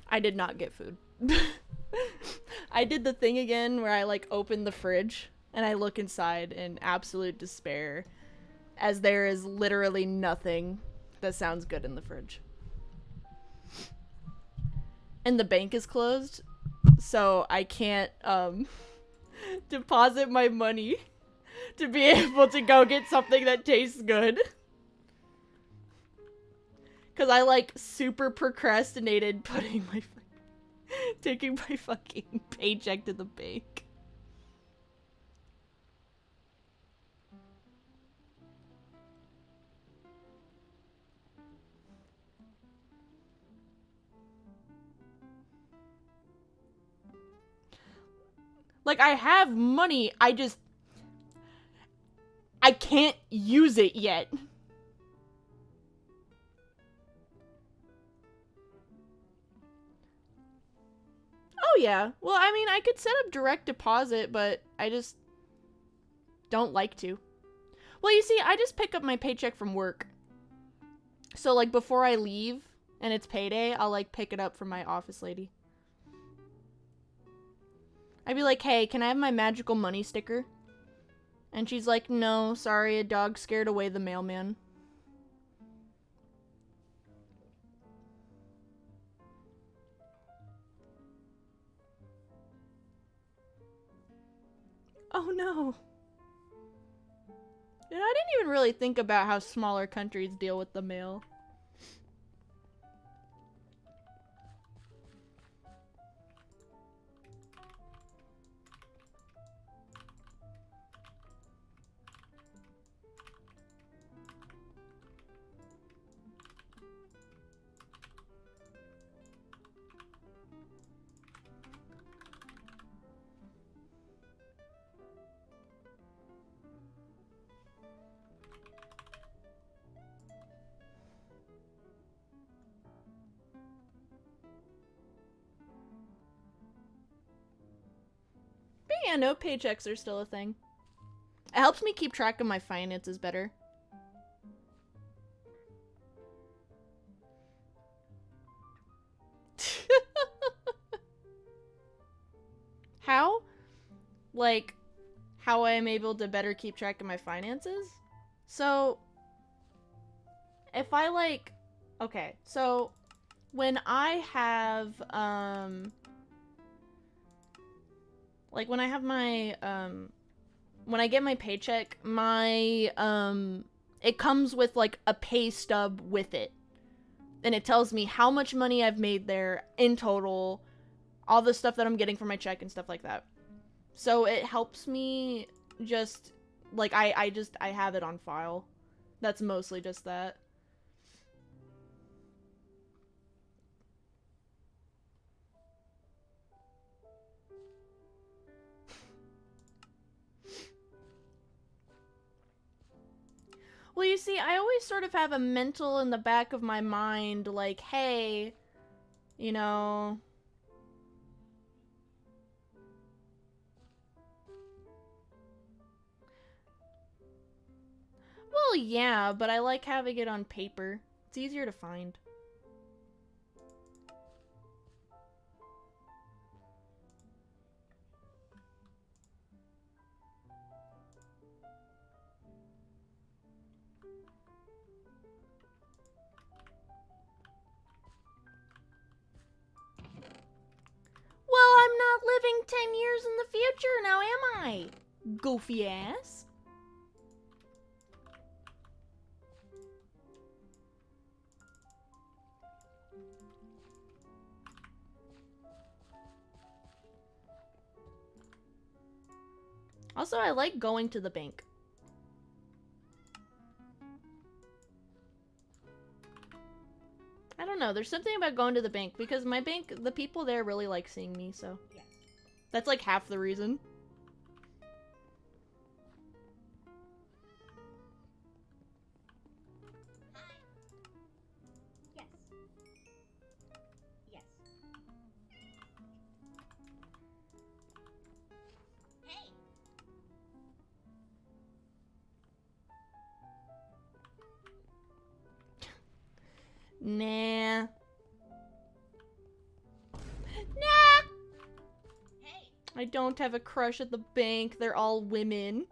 I did not get food. I did the thing again where I like open the fridge and I look inside in absolute despair as there is literally nothing that sounds good in the fridge. And the bank is closed, so I can't deposit my money to be able to go get something that tastes good. Cause I like super procrastinated putting my taking my fucking paycheck to the bank. Like I have money, I can't use it yet. Oh yeah. Well, I mean, I could set up direct deposit, but I just don't like to. Well, you see, I just pick up my paycheck from work. So, like, before I leave and it's payday, I'll, like, pick it up from my office lady. I'd be like, hey, can I have my magical money sticker? And she's like, no, sorry, a dog scared away the mailman. Oh no. And I didn't even really think about how smaller countries deal with the mail. But yeah, no, paychecks are still a thing. It helps me keep track of my finances better. How? Like, how I am able to better keep track of my finances? So, if I like... Okay, so when I have, like when I have my, when I get my paycheck, my, it comes with like a pay stub with it. And it tells me how much money I've made there in total, all the stuff that I'm getting from my check and stuff like that. So it helps me just, like, I have it on file. That's mostly just that. Well, you see, I always sort of have a mental in the back of my mind, like, hey, you know... Well, yeah, but I like having it on paper. It's easier to find. Well, I'm not living 10 years in the future now, am I? Goofy ass. Also, I like going to the bank. don't know. There's something about going to the bank because my bank, the people there really like seeing me, so Yes. that's like half the reason. Hi. Yes. Yes. Hey. Nah. Hey. I don't have a crush at the bank. They're all women.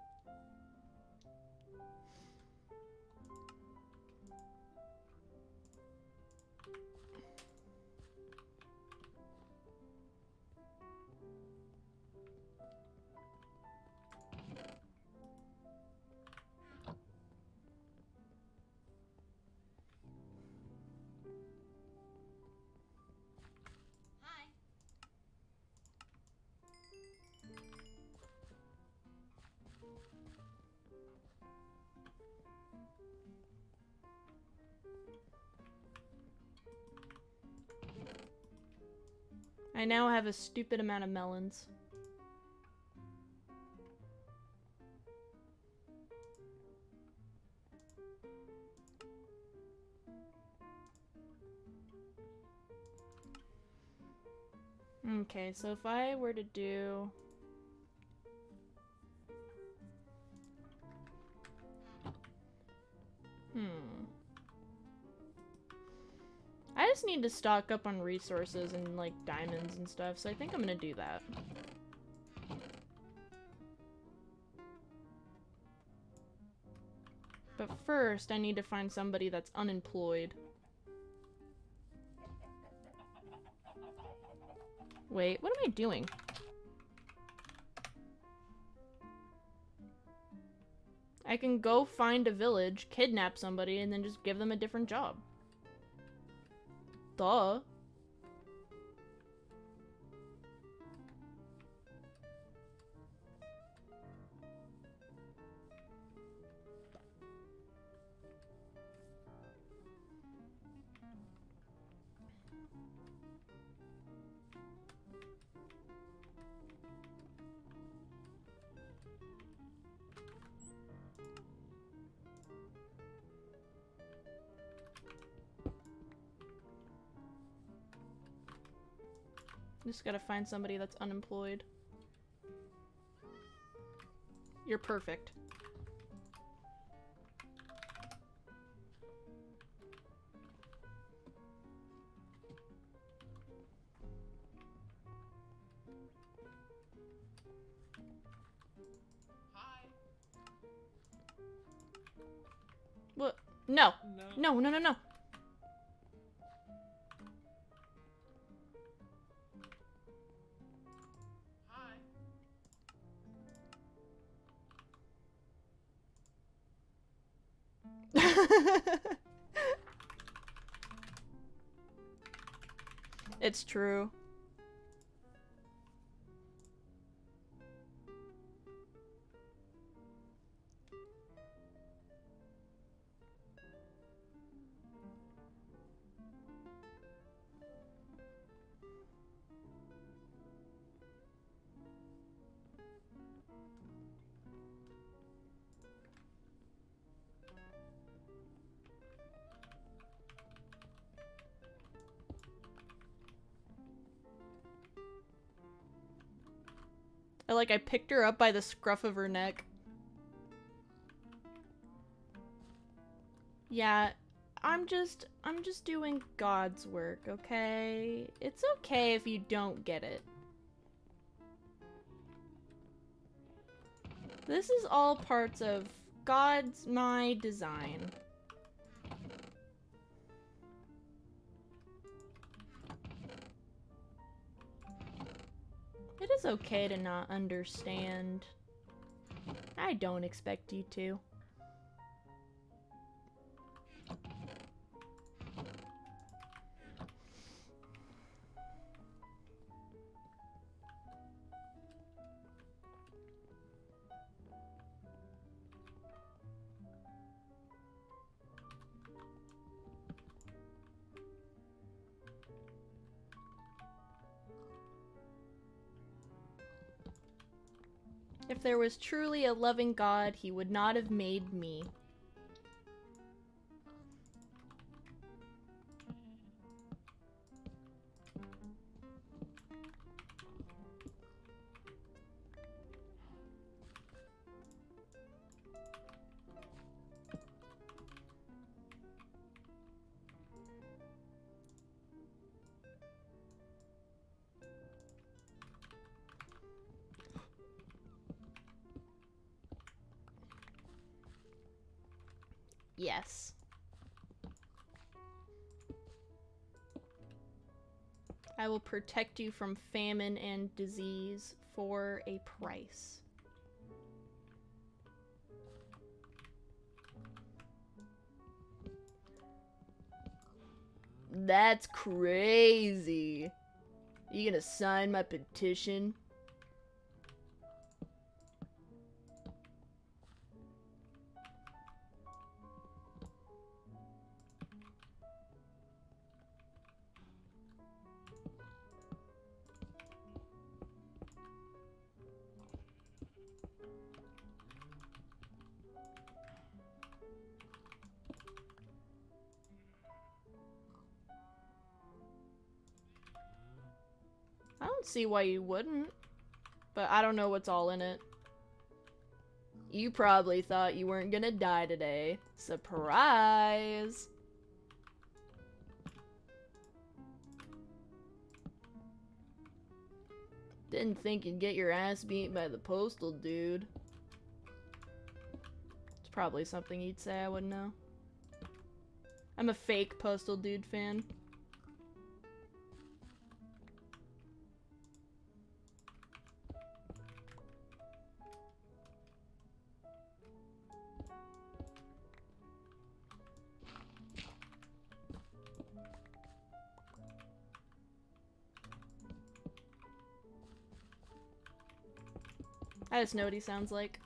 Hi. I now have a stupid amount of melons. Okay, so if I were to do... I just need to stock up on resources and, like, diamonds and stuff, so I think I'm gonna do that. But first, I need to find somebody that's unemployed. Wait, what am I doing? I can go find a village, kidnap somebody, and then just give them a different job. Duh. Just gotta find somebody that's unemployed. You're perfect. Hi. What? No. No. No, no, no, no. Hi. It's true. I picked her up by the scruff of her neck. Yeah, I'm just doing God's work, okay? It's okay if you don't get it. This is all parts of God's my design. It is okay to not understand. I don't expect you to. there was truly a loving God, he would not have made me. Yes. I will protect you from famine and disease for a price. That's crazy. You gonna sign my petition? I don't see why you wouldn't, but I don't know what's all in it. You probably thought you weren't gonna die today. Surprise! Didn't think you'd get your ass beat by the postal dude. It's probably something he'd say I wouldn't know. I'm a fake postal dude fan. I just know what he sounds like.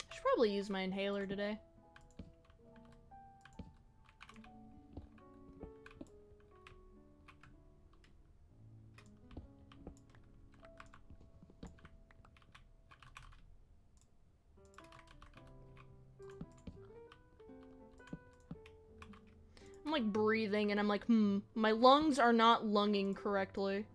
I should probably use my inhaler today. I'm like breathing and I'm like, my lungs are not lunging correctly.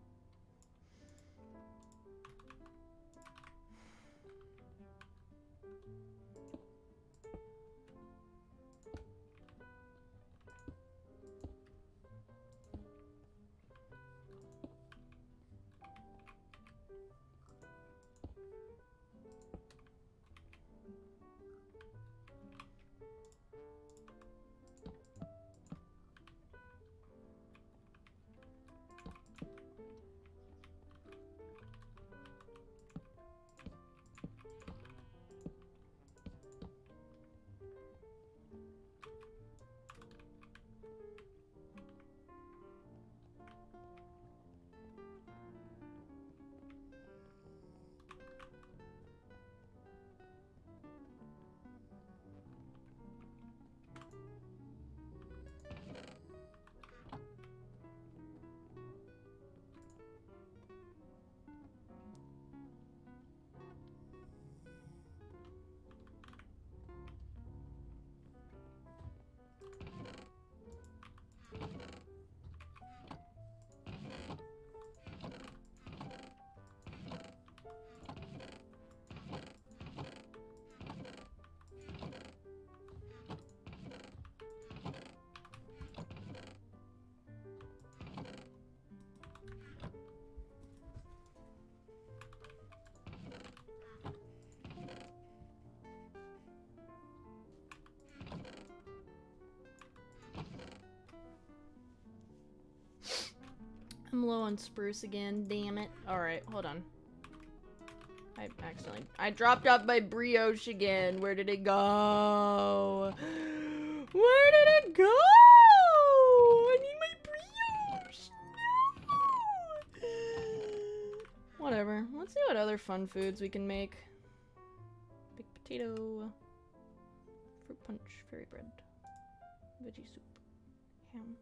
I'm low on spruce again, damn it. Alright, hold on. I dropped off my brioche again. Where did it go? Where did it go? I need my brioche. No. Whatever. Let's see what other fun foods we can make. Baked potato. Fruit punch. Fairy bread. Veggie soup. Ham.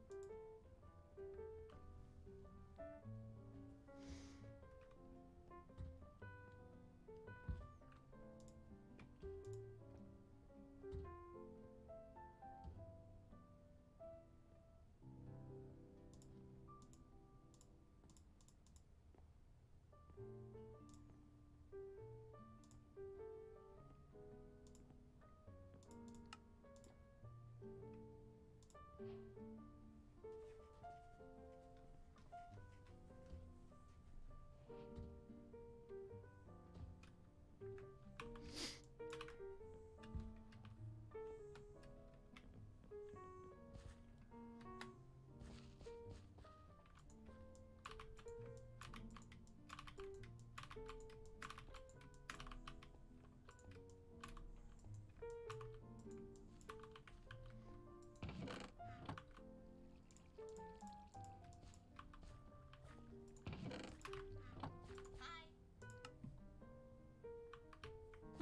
Hi.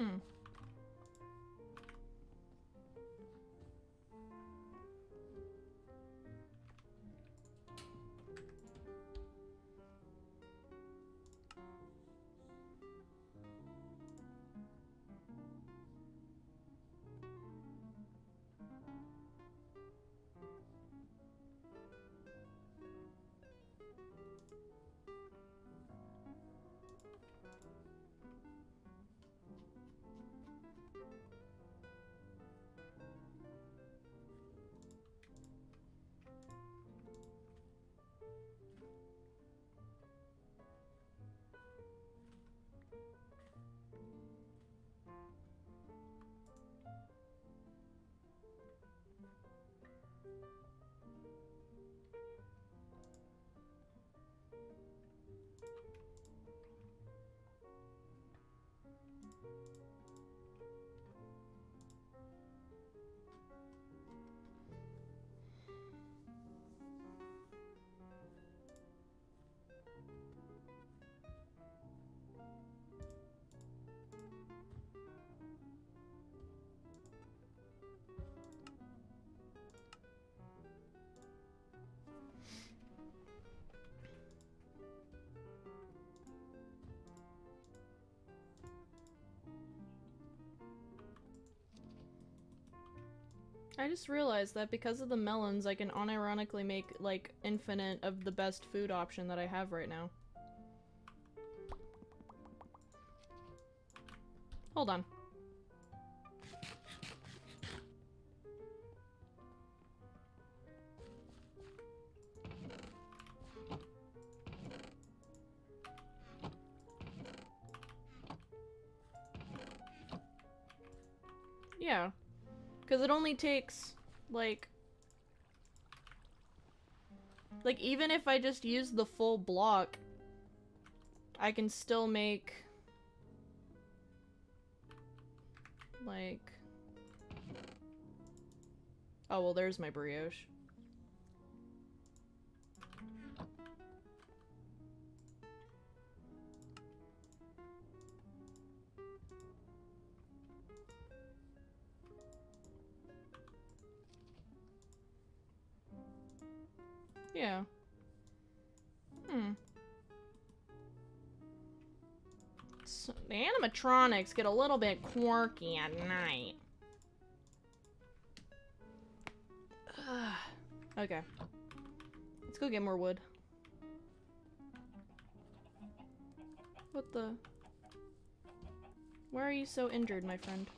Hmm. I just realized that because of the melons, I can unironically make, like, infinite of the best food option that I have right now. Hold on. Yeah. Because it only takes, like, even if I just use the full block, I can still make, like... Oh, well, there's my brioche. Yeah. So, the animatronics get a little bit quirky at night. Okay. Let's go get more wood. What the? Why are you so injured, my friend?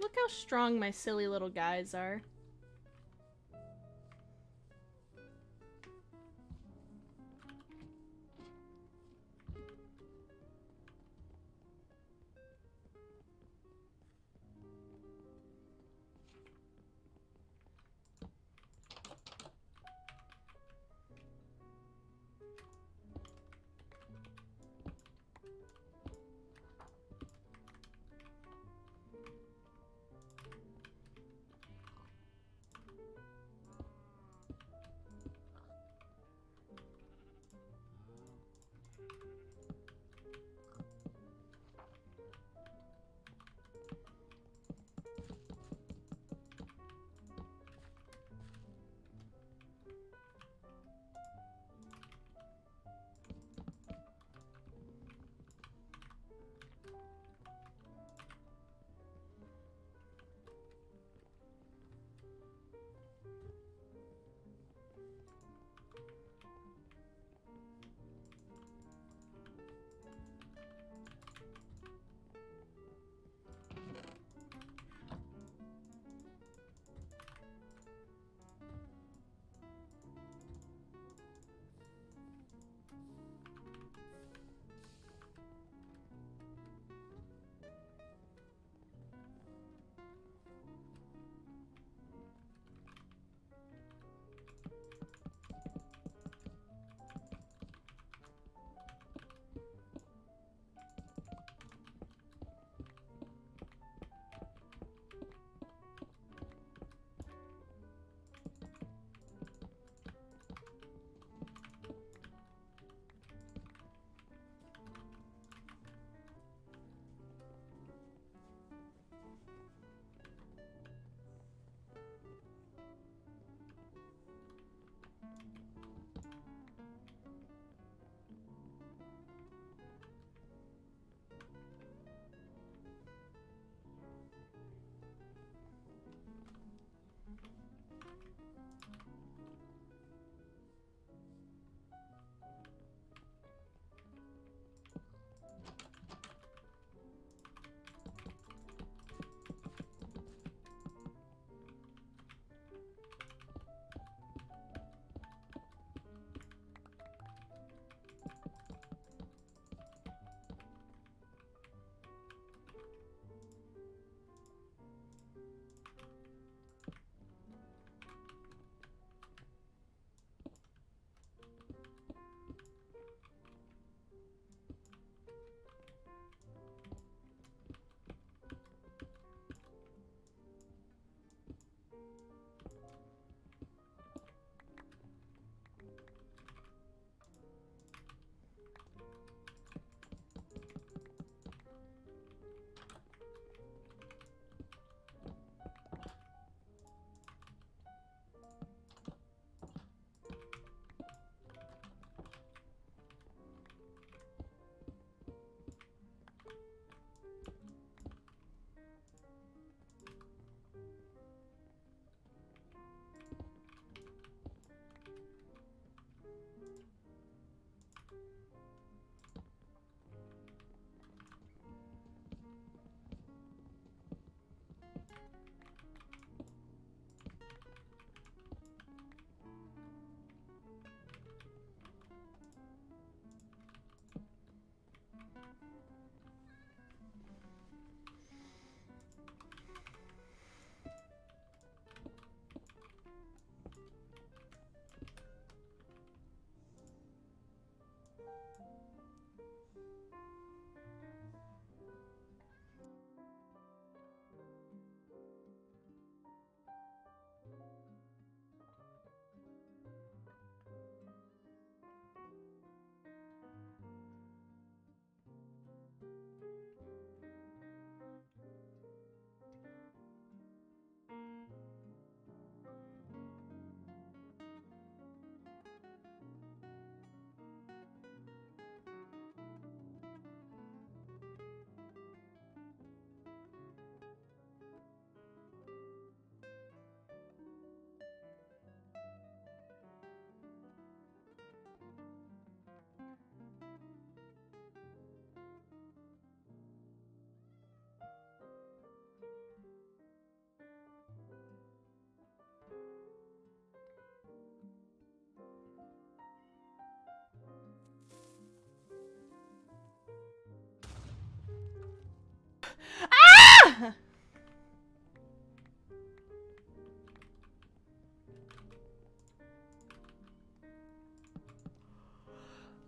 Look how strong my silly little guys are.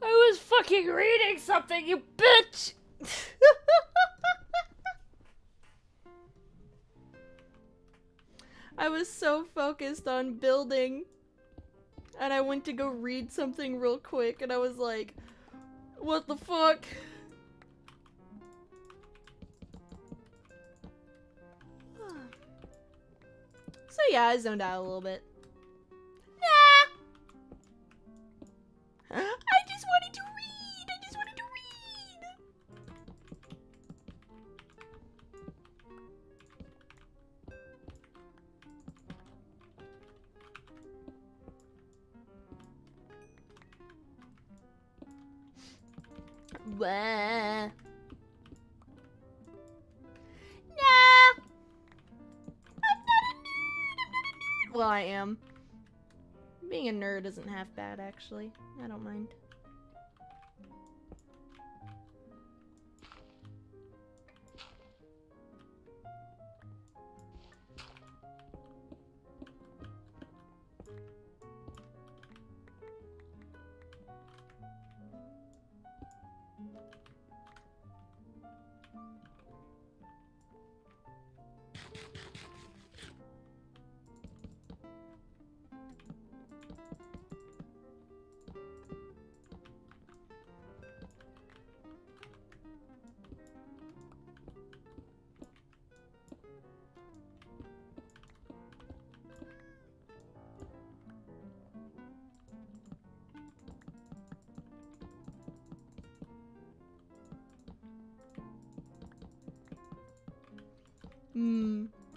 I was fucking reading something, you bitch! I was so focused on building, and I went to go read something real quick, and I was like, what the fuck? So yeah, I zoned out a little bit. Nah! I just wanted to read! I just wanted to read! Wah. Nah! I'm not a nerd! Well, I am. Being a nerd isn't half bad, actually. I don't mind.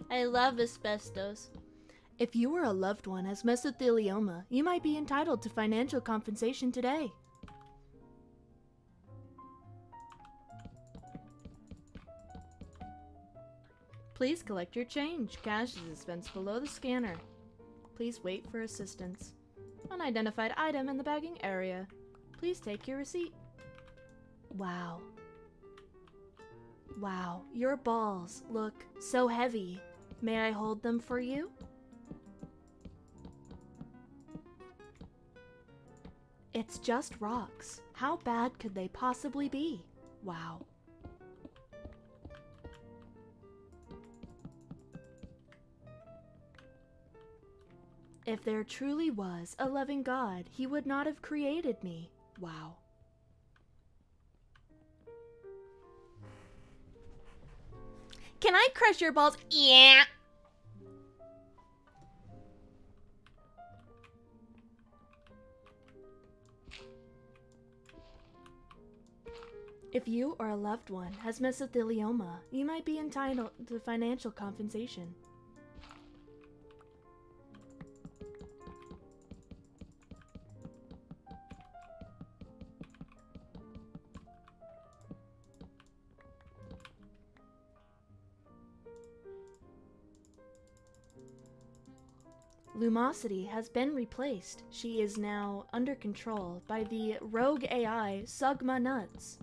I love asbestos. If you or a loved one has mesothelioma, you might be entitled to financial compensation today. Please collect your change. Cash is dispensed below the scanner. Please wait for assistance. Unidentified item in the bagging area. Please take your receipt. Wow. Wow, your balls look so heavy. May I hold them for you? It's just rocks. How bad could they possibly be? Wow. If there truly was a loving God, he would not have created me. Wow. Can I crush your balls? Yeah. If you or a loved one has mesothelioma, you might be entitled to financial compensation. Lumosity has been replaced. She is now under control by the rogue AI Sugma Nuts.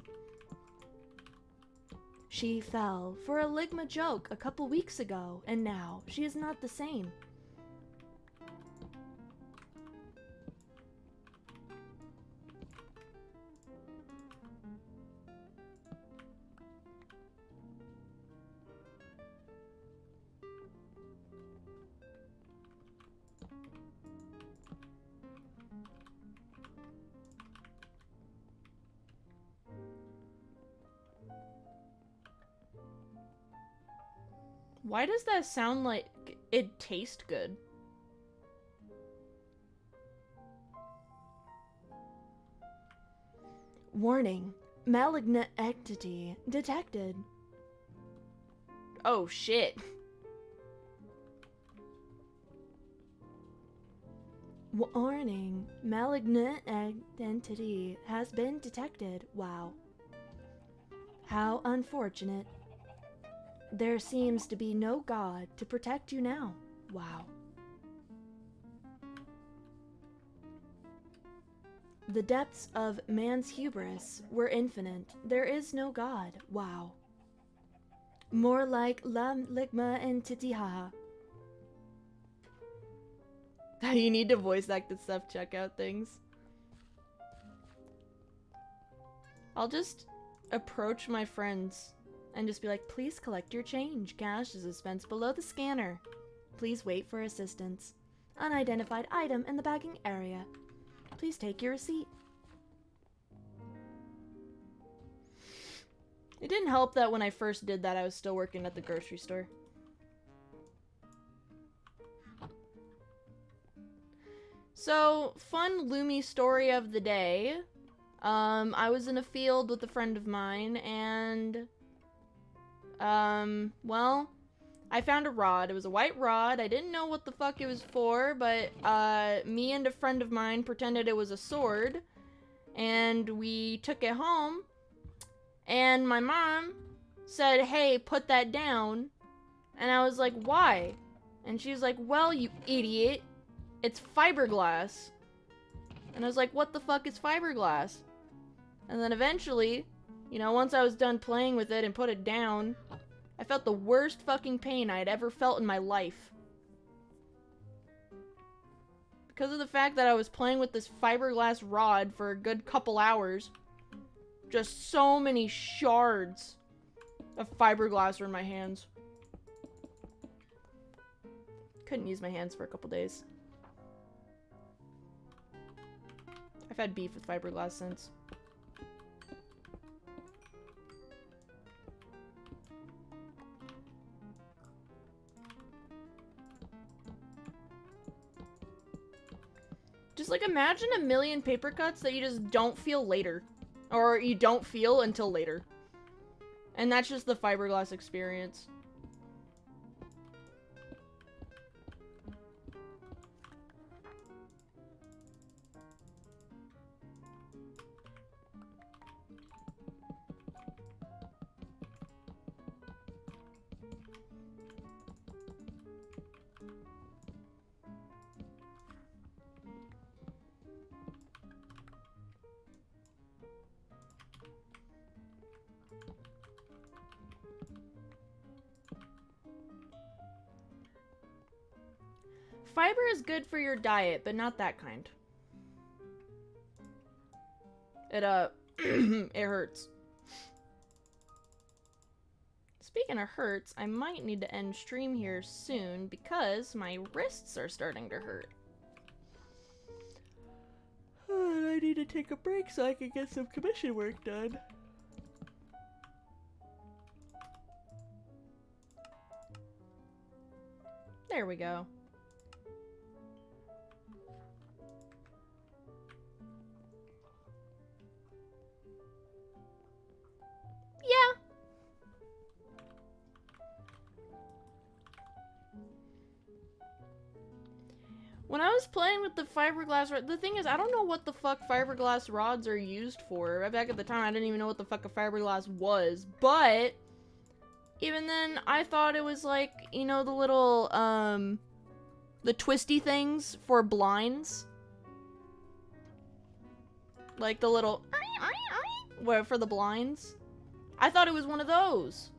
She fell for a Ligma joke a couple weeks ago, and now she is not the same. Why does that sound like it tastes good? Warning. Malignant entity detected. Oh shit. Warning. Malignant entity has been detected. Wow. How unfortunate. There seems to be no God to protect you now. Wow. The depths of man's hubris were infinite. There is no God. Wow. More like La Ligma and Titihaha. You need to voice act the self-checkout things. I'll just approach my friends and just be like, please collect your change. Cash is dispensed below the scanner. Please wait for assistance. Unidentified item in the bagging area. Please take your receipt. It didn't help that when I first did that, I was still working at the grocery store. So, fun Lumi story of the day. I was in a field with a friend of mine, and, well, I found a rod. It was a white rod. I didn't know what the fuck it was for, but, me and a friend of mine pretended it was a sword, and we took it home, and my mom said, hey, put that down, and I was like, why? And she was like, well, you idiot, it's fiberglass. And I was like, what the fuck is fiberglass? And then eventually, you know, once I was done playing with it and put it down, I felt the worst fucking pain I had ever felt in my life. Because of the fact that I was playing with this fiberglass rod for a good couple hours. Just so many shards of fiberglass were in my hands. Couldn't use my hands for a couple days. I've had beef with fiberglass since. Just like imagine a million paper cuts that you just don't feel later. Or you don't feel until later. And that's just the fiberglass experience. Fiber is good for your diet, but not that kind. It, it hurts. Speaking of hurts, I might need to end stream here soon because my wrists are starting to hurt. And I need to take a break so I can get some commission work done. There we go. Yeah. When I was playing with the fiberglass rod, the thing is, I don't know what the fuck fiberglass rods are used for. Back at the time, I didn't even know what the fuck a fiberglass was. But, even then, I thought it was like, you know, the little, the twisty things for blinds. Like the little, where for the blinds. I thought it was one of those.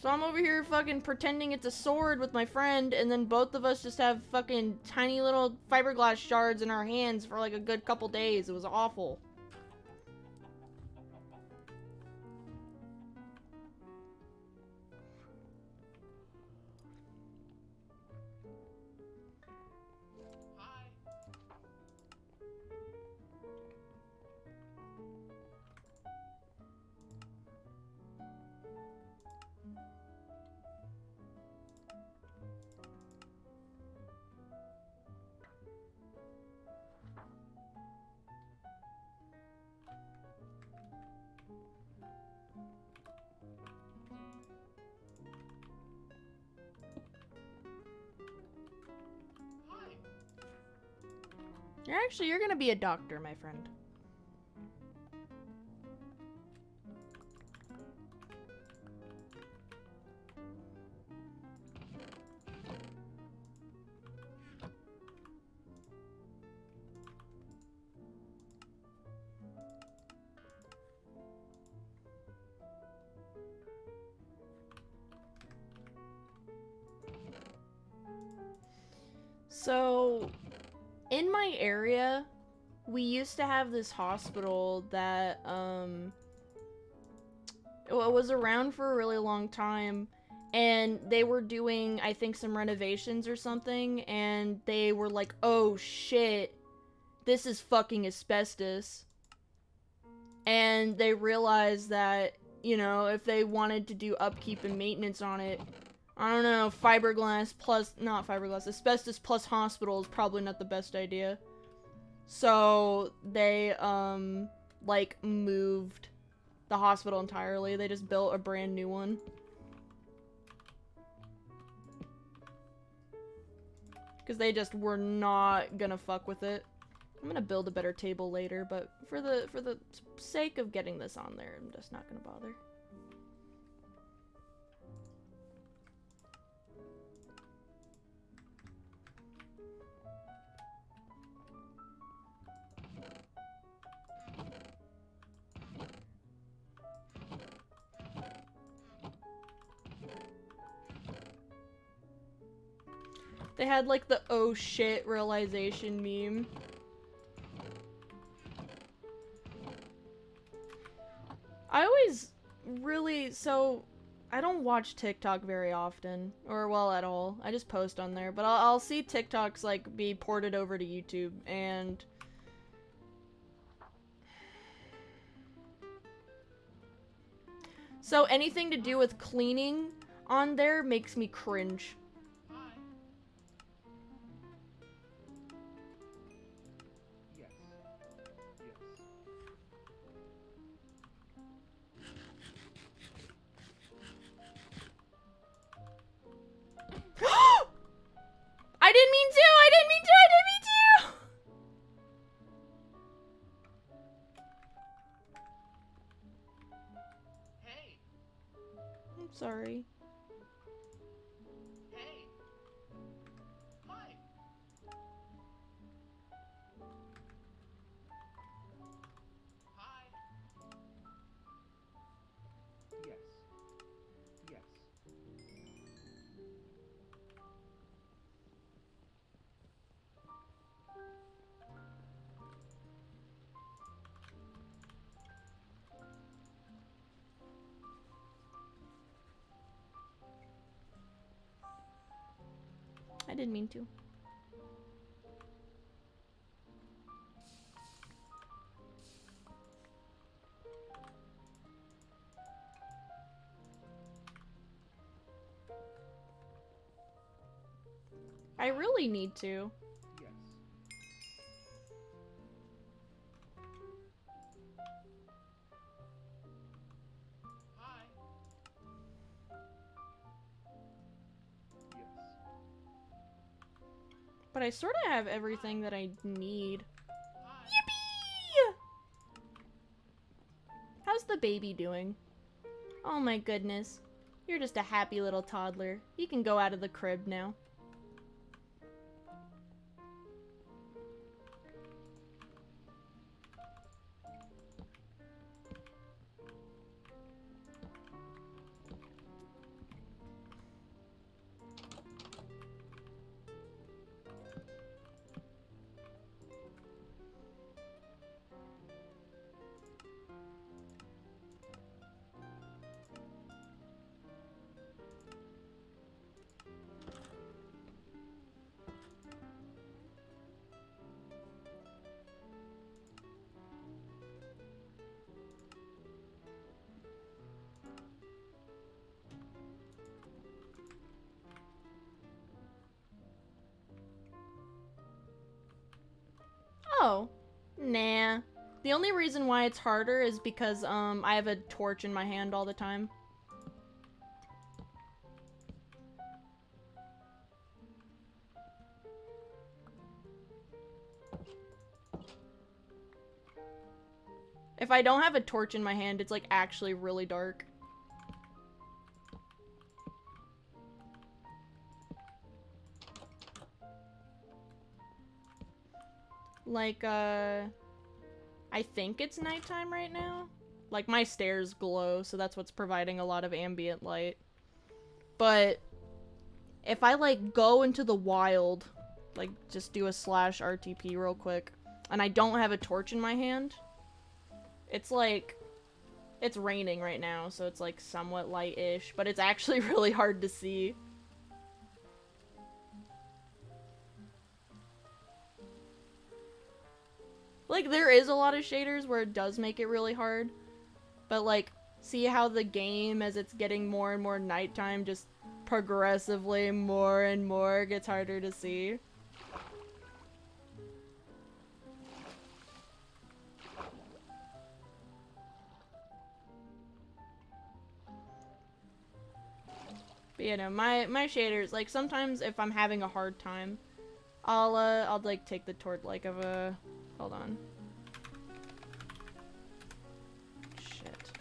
So I'm over here fucking pretending it's a sword with my friend, and then both of us just have fucking tiny little fiberglass shards in our hands for like a good couple days. It was awful. You're gonna be a doctor, my friend. So, in my area, we used to have this hospital that, it was around for a really long time, and they were doing, I think, some renovations or something, and they were like, oh shit, this is fucking asbestos. And they realized that, you know, if they wanted to do upkeep and maintenance on it, I don't know, asbestos plus hospital is probably not the best idea. So they, like, moved the hospital entirely. They just built a brand new one. Because they just were not gonna fuck with it. I'm gonna build a better table later, but for the sake of getting this on there, I'm just not gonna bother. They had like the oh shit realization meme. I always really, so I don't watch TikTok very often, or well at all. I just post on there, but I'll see TikToks like be ported over to YouTube, and so anything to do with cleaning on there makes me cringe. I didn't mean to! I didn't mean to! I didn't mean to! Hey. I'm sorry. Hey. Hi. Hi. Yes. Yes. I didn't mean to. I really need to. Yes. Hi. Yes. But I sort of have everything that I need. Hi. Yippee! How's the baby doing? Oh my goodness. You're just a happy little toddler. You can go out of the crib now. Oh, nah. The only reason why it's harder is because, I have a torch in my hand all the time. If I don't have a torch in my hand, it's, like, actually really dark. Like, I think it's nighttime right now. Like, my stairs glow, so that's what's providing a lot of ambient light. But if I, like, go into the wild like just do a slash RTP real quick. And I don't have a torch in my hand. It's like, it's raining right now, so it's like somewhat light-ish, but it's actually really hard to see. Like, there is a lot of shaders where it does make it really hard, but like, see how the game, as it's getting more and more nighttime, just progressively more and more gets harder to see? But you know, my shaders, like sometimes if I'm having a hard time, I'll like take the torch like of a, hold on. Shit.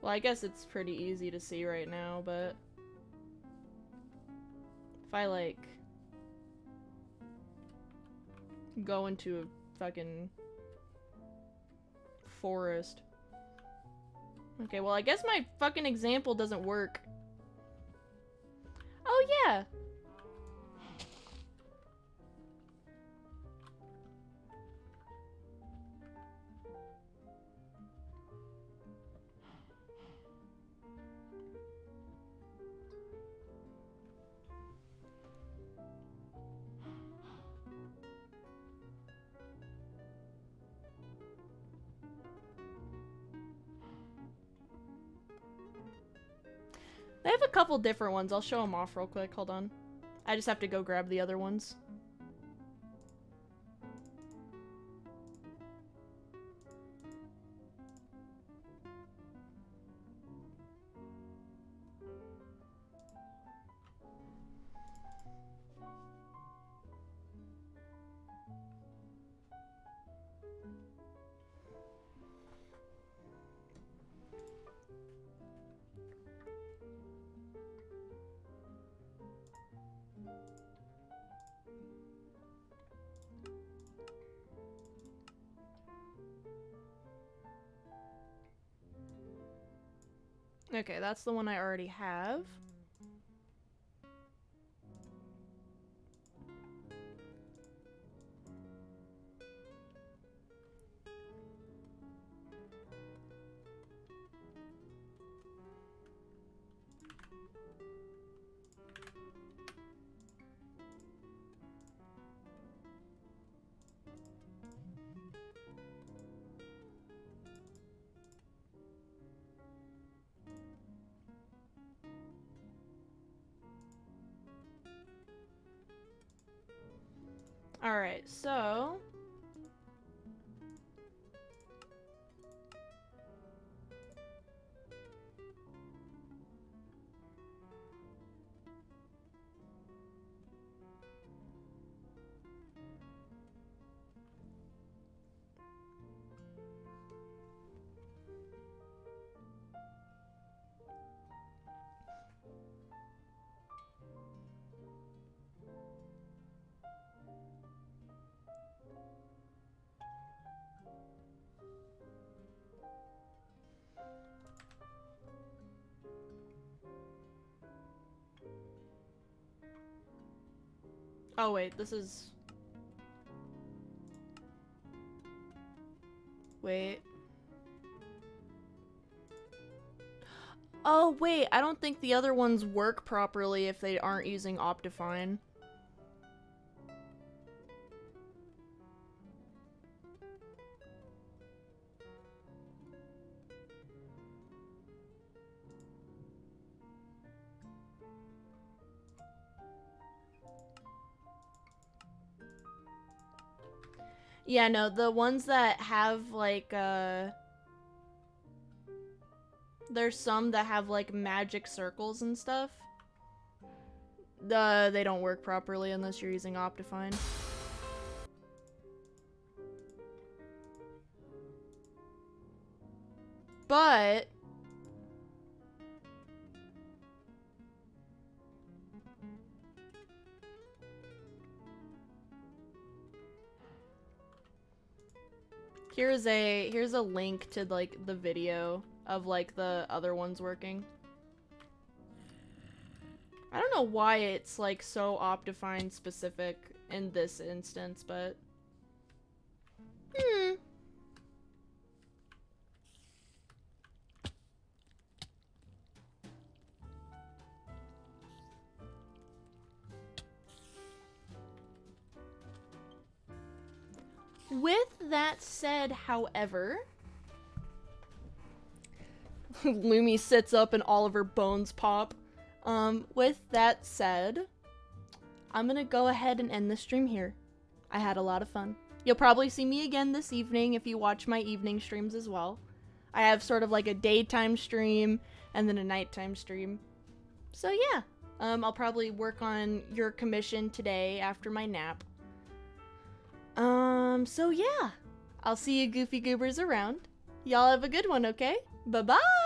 Well, I guess it's pretty easy to see right now, but if I like go into a fucking forest. Okay, well I guess my fucking example doesn't work. Oh yeah! They have a couple different ones. I'll show them off real quick. Hold on. I just have to go grab the other ones. Okay, that's the one I already have. Alright, so... Oh wait, this is... Wait. Oh wait, I don't think the other ones work properly if they aren't using Optifine. Yeah, no, the ones that have, like, there's some that have, like, magic circles and stuff. They don't work properly unless you're using Optifine. But... Here's a link to like the video of like the other ones working. I don't know why it's like so Optifine specific in this instance, but With that said, however, Lumi sits up and all of her bones pop. With that said, I'm gonna go ahead and end the stream here. I had a lot of fun. You'll probably see me again this evening if you watch my evening streams as well. I have sort of like a daytime stream and then a nighttime stream. So yeah, I'll probably work on your commission today after my nap. So yeah, I'll see you goofy goobers around. Y'all have a good one, okay? Bye-bye!